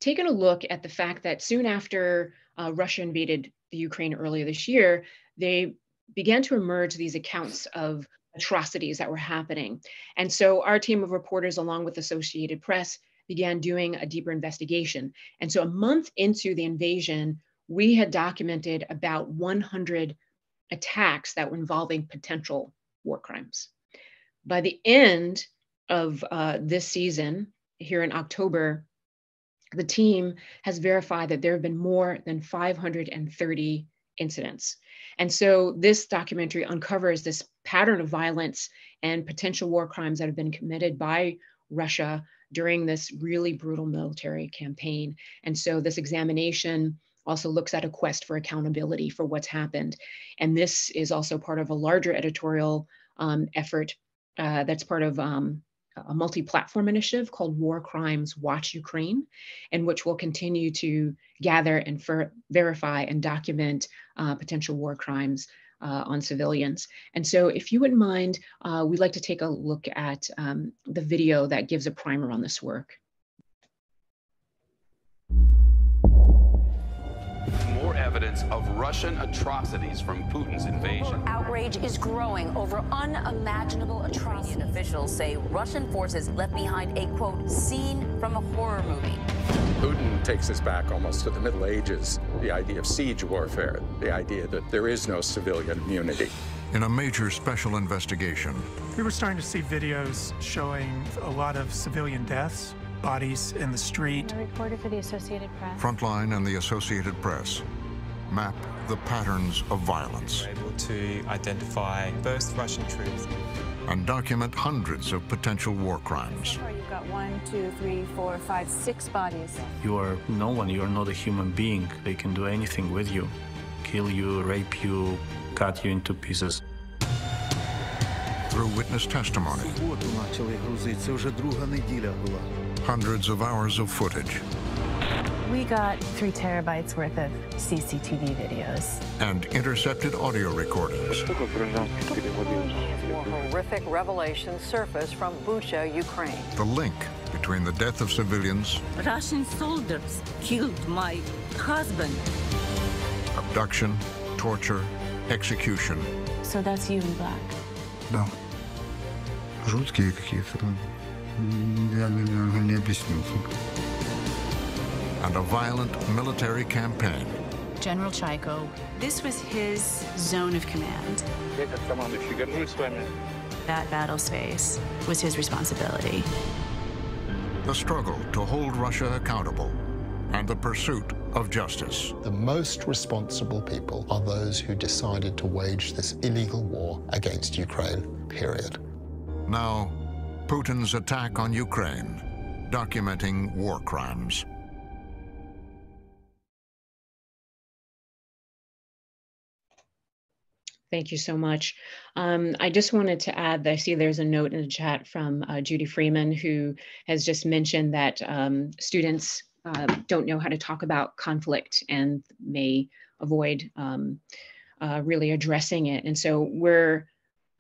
taken a look at the fact that soon after Russia invaded the Ukraine earlier this year, they began to emerge these accounts of atrocities that were happening. And so our team of reporters, along with Associated Press, began doing a deeper investigation. And so a month into the invasion, we had documented about 100 attacks that were involving potential war crimes. By the end of this season, here in October, the team has verified that there have been more than 530 incidents. And so this documentary uncovers this pattern of violence and potential war crimes that have been committed by Russia during this really brutal military campaign. And so this examination also looks at a quest for accountability for what's happened. And this is also part of a larger editorial effort that's part of a multi-platform initiative called War Crimes Watch Ukraine, in which we'll continue to gather and verify and document potential war crimes on civilians. And so if you wouldn't mind, we'd like to take a look at the video that gives a primer on this work.
More evidence of Russian atrocities from Putin's invasion.
Outrage is growing over unimaginable atrocities. Ukrainian officials say Russian forces left behind a, quote, scene from a horror movie.
Putin takes us back almost to the Middle Ages, the idea of siege warfare, the idea that there is no civilian immunity.
In a major special investigation,
we were starting to see videos showing a lot of civilian deaths, bodies in the street.
A reporter for the Associated Press.
Frontline and the Associated Press map the patterns of violence.
We're able to identify first Russian troops
and document hundreds of potential war crimes.
You've got 1, 2, 3, 4, 5, 6 bodies.
You are no one, you are not a human being. They can do anything with you. Kill you, rape you, cut you into pieces.
Through witness testimony, hundreds of hours of footage,
We got 3 terabytes worth of CCTV videos.
and intercepted audio recordings.
More horrific revelations surface from Bucha, Ukraine.
The link between the death of civilians,
Russian soldiers killed my husband.
abduction, torture, execution,
So that's you in black.
Да. Жуткие какие-то. Я не объясню.
and a violent military campaign.
General Chaiko, this was his zone of command. That battle space was his responsibility.
The struggle to hold Russia accountable and the pursuit of justice.
The most responsible people are those who decided to wage this illegal war against Ukraine, period.
Now, Putin's attack on Ukraine, documenting war crimes.
Thank you so much. I just wanted to add that I see there's a note in the chat from Judy Freeman, who has just mentioned that students don't know how to talk about conflict and may avoid really addressing it. And so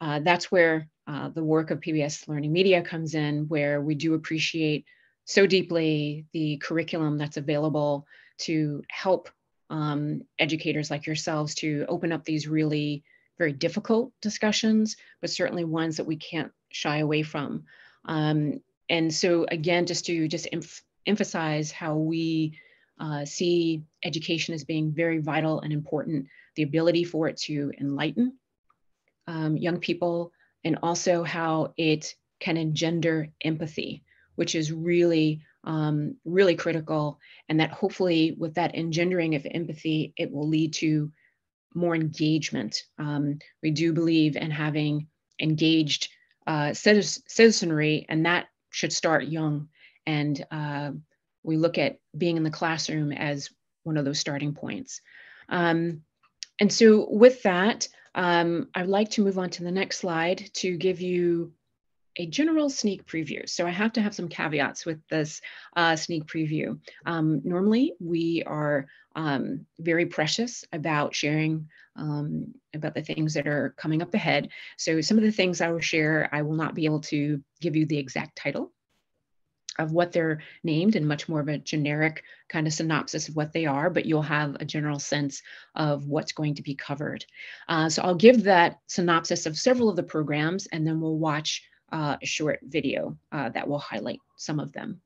that's where the work of PBS LearningMedia comes in, where we do appreciate so deeply the curriculum that's available to help educators like yourselves to open up these really very difficult discussions, but certainly ones that we can't shy away from. And so again, just to emphasize how we see education as being very vital and important, the ability for it to enlighten young people, and also how it can engender empathy, which is really, really critical. And that hopefully with that engendering of empathy, it will lead to more engagement. We do believe in having engaged citizenry, and that should start young. And we look at being in the classroom as one of those starting points. And so with that, I'd like to move on to the next slide to give you a general sneak preview. So I have to have some caveats with this sneak preview. Normally, we are very precious about sharing about the things that are coming up ahead. So some of the things I will share, I will not be able to give you the exact title of what they're named and much more of a generic kind of synopsis of what they are, but you'll have a general sense of what's going to be covered. So I'll give that synopsis of several of the programs, and then we'll watch a short video that will highlight some of them.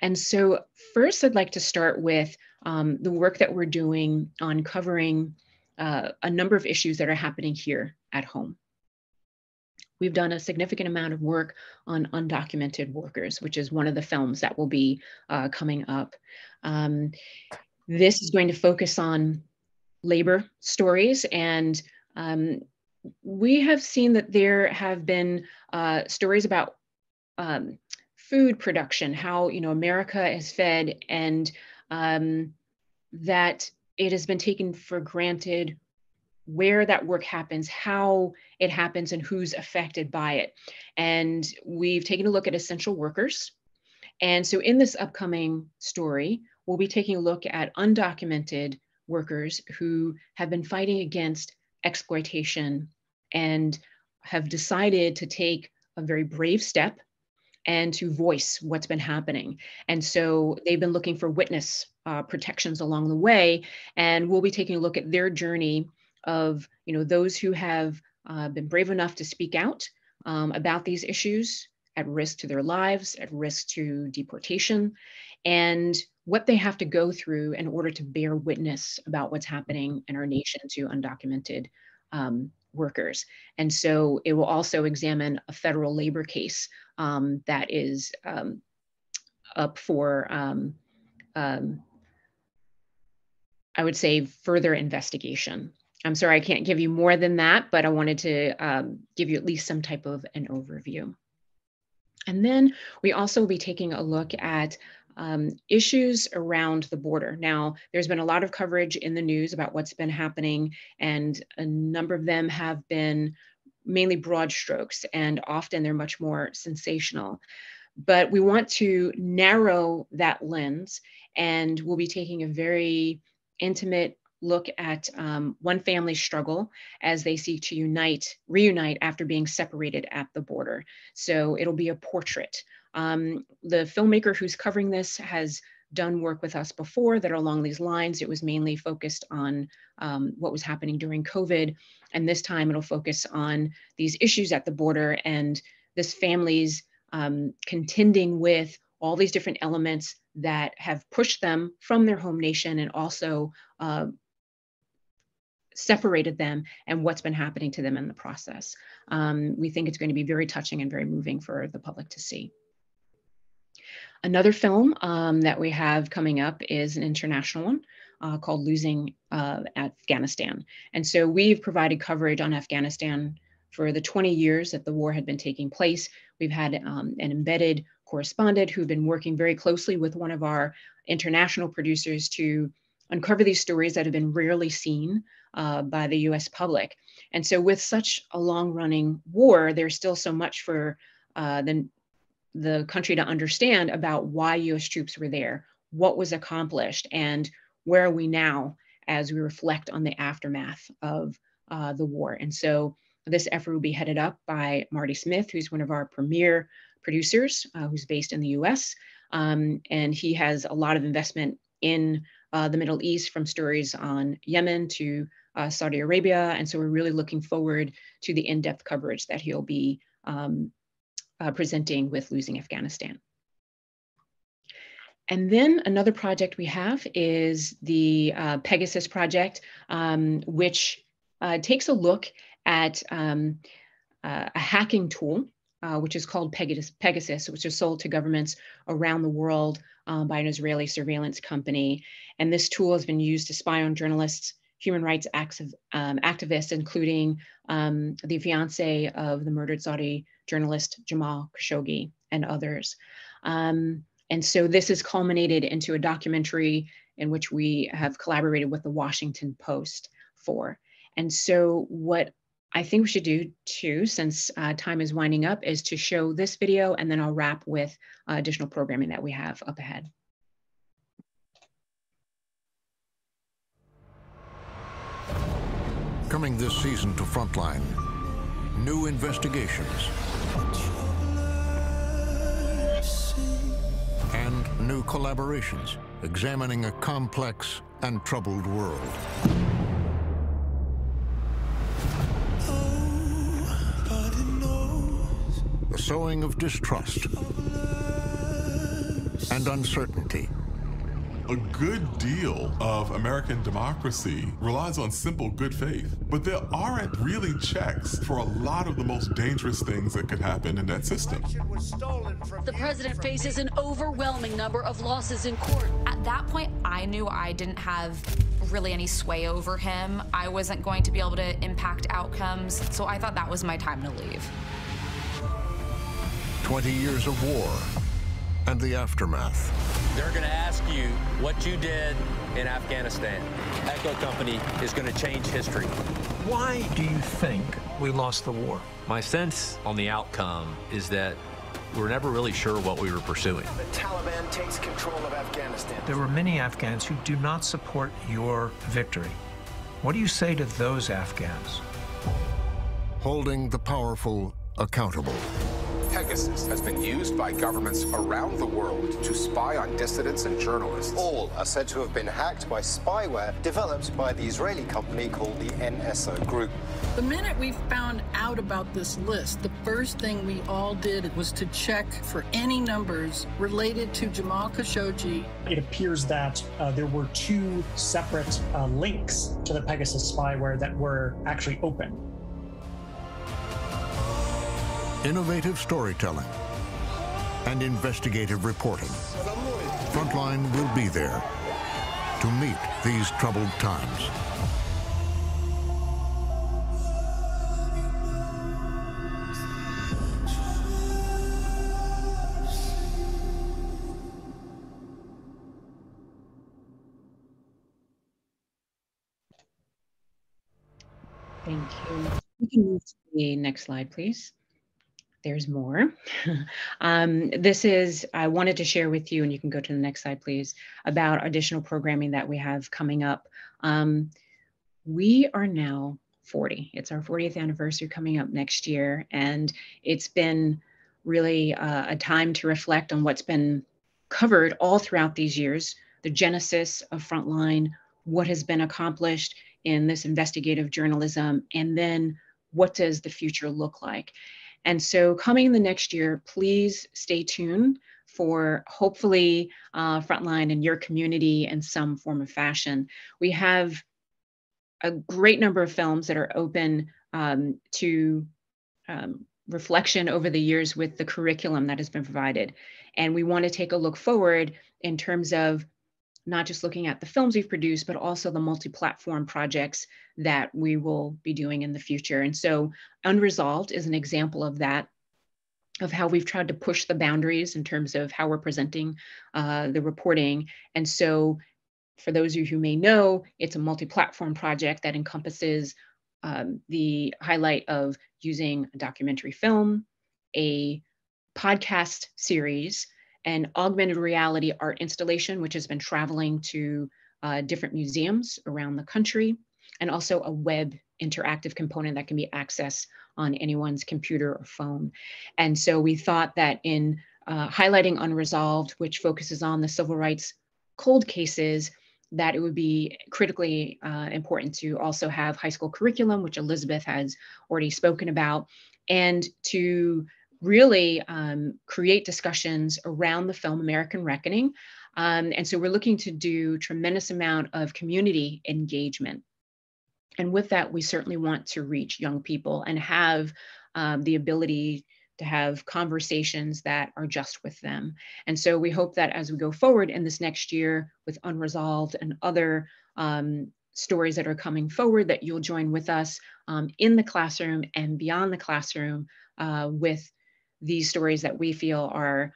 And so first, I'd like to start with the work that we're doing on covering a number of issues that are happening here at home. we've done a significant amount of work on undocumented workers, which is one of the films that will be coming up. This is going to focus on labor stories, and we have seen that there have been stories about food production, how America is fed, and that it has been taken for granted where that work happens, how it happens, and who's affected by it. And we've taken a look at essential workers. And so in this upcoming story, we'll be taking a look at undocumented workers who have been fighting against exploitation and have decided to take a very brave step and to voice what's been happening. And so they've been looking for witness protections along the way, and we'll be taking a look at their journey of those who have been brave enough to speak out about these issues at risk to their lives, at risk to deportation, and what they have to go through in order to bear witness about what's happening in our nation to undocumented workers. And so it will also examine a federal labor case that is up for, I would say, further investigation. I'm sorry, I can't give you more than that, but I wanted to give you at least some type of an overview. And then we also will be taking a look at issues around the border. Now, there's been a lot of coverage in the news about what's been happening, and a number of them have been mainly broad strokes, and often they're much more sensational. But we want to narrow that lens, and we'll be taking a very intimate look at one family's struggle as they seek to reunite after being separated at the border. So it'll be a portrait. The filmmaker who's covering this has done work with us before that are along these lines. It was mainly focused on what was happening during COVID. And this time it'll focus on these issues at the border and this family's contending with all these different elements that have pushed them from their home nation and also separated them, and what's been happening to them in the process. We think it's going to be very touching and very moving for the public to see. Another film that we have coming up is an international one called Losing Afghanistan. And so we've provided coverage on Afghanistan for the 20 years that the war had been taking place. We've had an embedded correspondent who've been working very closely with one of our international producers to uncover these stories that have been rarely seen by the US public. And so with such a long-running war, there's still so much for the country to understand about why US troops were there, what was accomplished, and where are we now as we reflect on the aftermath of the war. And so this effort will be headed up by Marty Smith, who's one of our premier producers, who's based in the US. And he has a lot of investment in the Middle East, from stories on Yemen to Saudi Arabia. And so we're really looking forward to the in-depth coverage that he'll be presenting with Losing Afghanistan. And then another project we have is the Pegasus project, which takes a look at a hacking tool, which is called Pegasus, which is sold to governments around the world by an Israeli surveillance company. And this tool has been used to spy on journalists, human rights activists, including the fiance of the murdered Saudi journalist Jamal Khashoggi and others. And so this has culminated into a documentary in which we have collaborated with the Washington Post for. And so what I think we should do too, since time is winding up, is to show this video, and then I'll wrap with additional programming that we have up ahead.
Coming this season to Frontline, new investigations and new collaborations examining a complex and troubled world. The sowing of distrust and uncertainty.
A good deal of American democracy relies on simple good faith, but there aren't really checks for a lot of the most dangerous things that could happen in that system.
The president faces an overwhelming number of losses in court.
At that point, I knew I didn't have really any sway over him. I wasn't going to be able to impact outcomes, so I thought that was my time to leave.
20 years of war and the aftermath.
They're going to ask you what you did in Afghanistan. Echo Company is going to change history.
Why do you think we lost the war?
My sense on the outcome is that we're never really sure what we were pursuing.
The Taliban takes control of Afghanistan.
There were many Afghans who do not support your victory. What do you say to those Afghans?
Holding the powerful accountable.
Pegasus has been used by governments around the world to spy on dissidents and journalists.
All are said to have been hacked by spyware developed by the Israeli company called the NSO Group.
The minute we found out about this list, the first thing we all did was to check for any numbers related to Jamal Khashoggi.
It appears that there were two separate links to the Pegasus spyware that were actually open.
Innovative storytelling and investigative reporting. Frontline will be there to meet these troubled times.
Thank you. We can move to the next slide, please. There's more. I wanted to share with you, and you can go to the next slide, please, about additional programming that we have coming up. We are now 40. It's our 40th anniversary coming up next year, and it's been really a time to reflect on what's been covered all throughout these years, the genesis of Frontline, what has been accomplished in this investigative journalism, and then what does the future look like? And so coming in the next year, please stay tuned for hopefully Frontline in your community in some form of fashion. We have a great number of films that are open to reflection over the years with the curriculum that has been provided. And we want to take a look forward in terms of not just looking at the films we've produced, but also the multi-platform projects that we will be doing in the future. And so Unresolved is an example of that, of how we've tried to push the boundaries in terms of how we're presenting the reporting. And so for those of you who may know, it's a multi-platform project that encompasses the highlight of using a documentary film, a podcast series, an augmented reality art installation, which has been traveling to different museums around the country, and also a web interactive component that can be accessed on anyone's computer or phone. And so we thought that in highlighting Unresolved, which focuses on the civil rights cold cases, that it would be critically important to also have high school curriculum, which Elizabeth has already spoken about, and to really create discussions around the film American Reckoning. And so we're looking to do tremendous amount of community engagement. And with that, we certainly want to reach young people and have the ability to have conversations that are just with them. And so we hope that as we go forward in this next year with Unresolved and other stories that are coming forward, that you'll join with us in the classroom and beyond the classroom with these stories that we feel are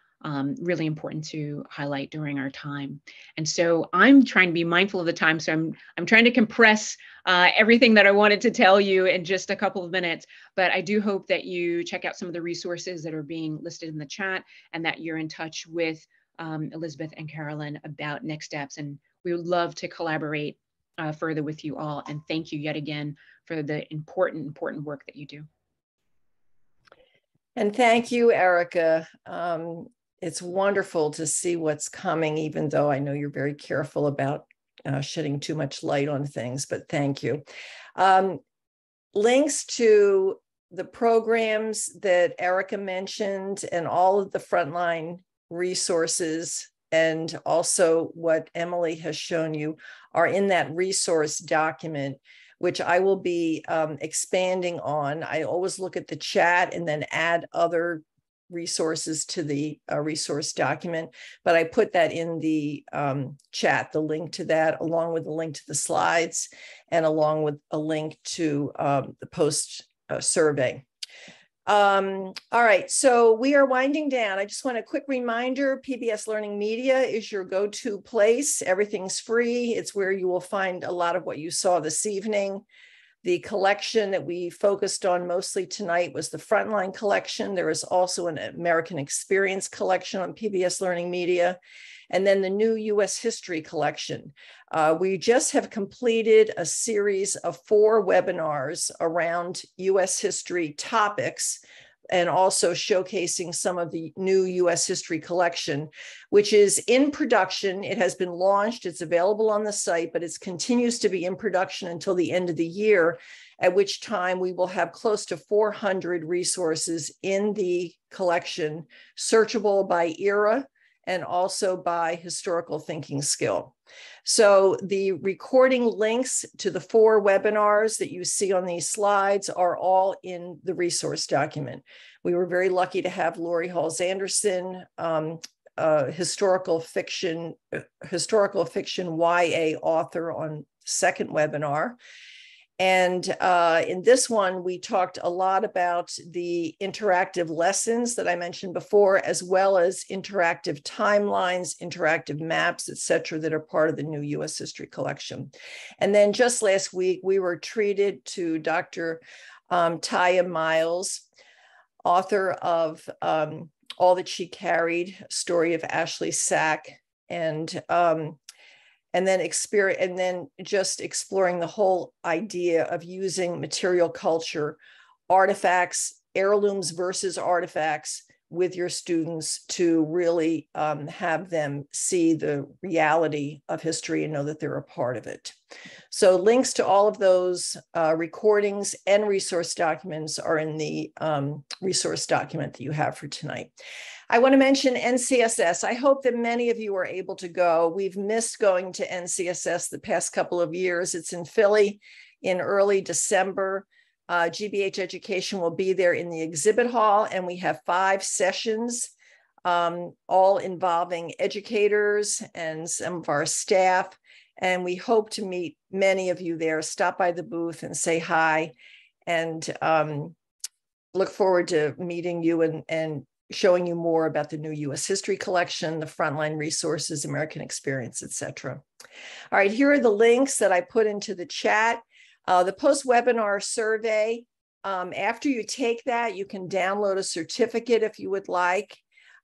really important to highlight during our time. And so I'm trying to be mindful of the time. So I'm trying to compress everything that I wanted to tell you in just a couple of minutes, but I do hope that you check out some of the resources that are being listed in the chat and that you're in touch with Elizabeth and Carolyn about next steps. And we would love to collaborate further with you all. And thank you yet again for the important work that you do.
And thank you, Erica. It's wonderful to see what's coming, even though I know you're very careful about shedding too much light on things, but thank you. Links to the programs that Erica mentioned and all of the Frontline resources and also what Emily has shown you are in that resource document, which I will be expanding on. I always look at the chat and then add other resources to the resource document, but I put that in the chat, the link to that, along with the link to the slides and along with a link to the post survey. All right, so we are winding down. I just want a quick reminder, PBS Learning Media is your go-to place. Everything's free. It's where you will find a lot of what you saw this evening. The collection that we focused on mostly tonight was the Frontline collection. There is also an American Experience collection on PBS Learning Media, and then the new U.S. History collection. We just have completed a series of 4 webinars around U.S. history topics, and also showcasing some of the new U.S. History collection, which is in production. It has been launched, it's available on the site, but it continues to be in production until the end of the year, at which time we will have close to 400 resources in the collection, searchable by era and also by historical thinking skill. So the recording links to the 4 webinars that you see on these slides are all in the resource document. We were very lucky to have Lori Halls-Anderson, historical fiction YA author, on the second webinar. And in this one, we talked a lot about the interactive lessons that I mentioned before, as well as interactive timelines, interactive maps, et cetera, that are part of the new U.S. History collection. And then just last week, we were treated to Dr. Taya Miles, author of All That She Carried, Story of Ashley Sack, and then just exploring the whole idea of using material culture, artifacts, heirlooms versus artifacts, with your students to really have them see the reality of history and know that they're a part of it. So links to all of those recordings and resource documents are in the resource document that you have for tonight. I want to mention NCSS. I hope that many of you are able to go. We've missed going to NCSS the past couple of years. It's in Philly in early December. GBH Education will be there in the exhibit hall, and we have 5 sessions, all involving educators and some of our staff. And we hope to meet many of you there. Stop by the booth and say hi, and look forward to meeting you and showing you more about the new U.S. History collection, the Frontline resources, American Experience, et cetera. All right, here are the links that I put into the chat. The post-webinar survey, after you take that, you can download a certificate if you would like.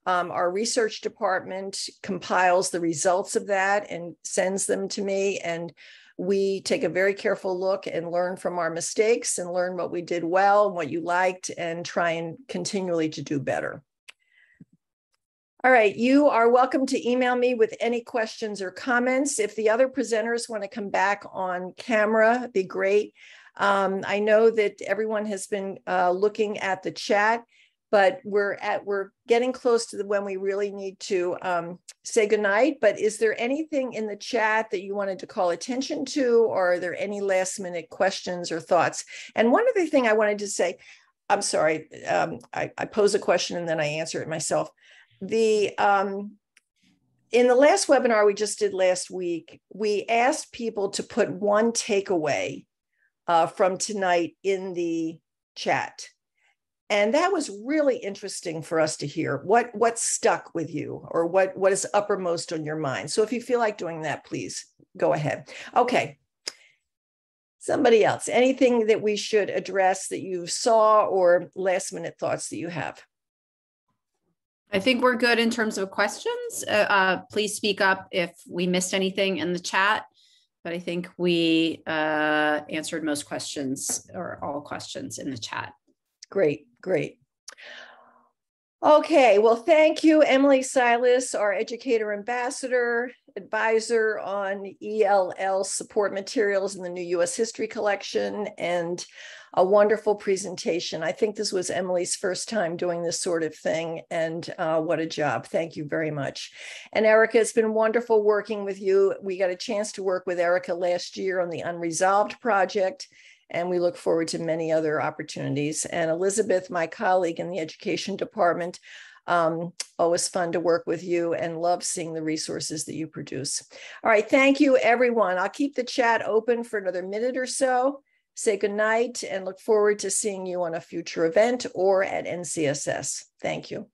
Our research department compiles the results of that and sends them to me, and we take a very careful look and learn from our mistakes and learn what we did well and what you liked, and try and continually to do better. All right, you are welcome to email me with any questions or comments. If the other presenters want to come back on camera, it'd be great. I know that everyone has been looking at the chat, but we're getting close to when we really need to say goodnight. But is there anything in the chat that you wanted to call attention to, or are there any last minute questions or thoughts? And one other thing I wanted to say, I'm sorry, I pose a question and then I answer it myself. In the last webinar we just did last week, we asked people to put one takeaway from tonight in the chat. And that was really interesting for us to hear. What stuck with you, or what is uppermost on your mind? So if you feel like doing that, please go ahead. Okay. Somebody else, anything that we should address that you saw, or last minute thoughts that you have?
I think we're good in terms of questions. Please speak up if we missed anything in the chat, but I think we answered most questions, or all questions in the chat.
Great, great. Okay, well, thank you, Emily Silas, our educator ambassador, advisor on ELL support materials in the new U.S. History Collection, and a wonderful presentation. I think this was Emily's first time doing this sort of thing, and what a job. Thank you very much. And Erica, it's been wonderful working with you. We got a chance to work with Erica last year on the Unresolved project, and we look forward to many other opportunities. And Elizabeth, my colleague in the education department, always fun to work with you and love seeing the resources that you produce. All right, thank you, everyone. I'll keep the chat open for another minute or so. Say goodnight and look forward to seeing you on a future event or at NCSS. Thank you.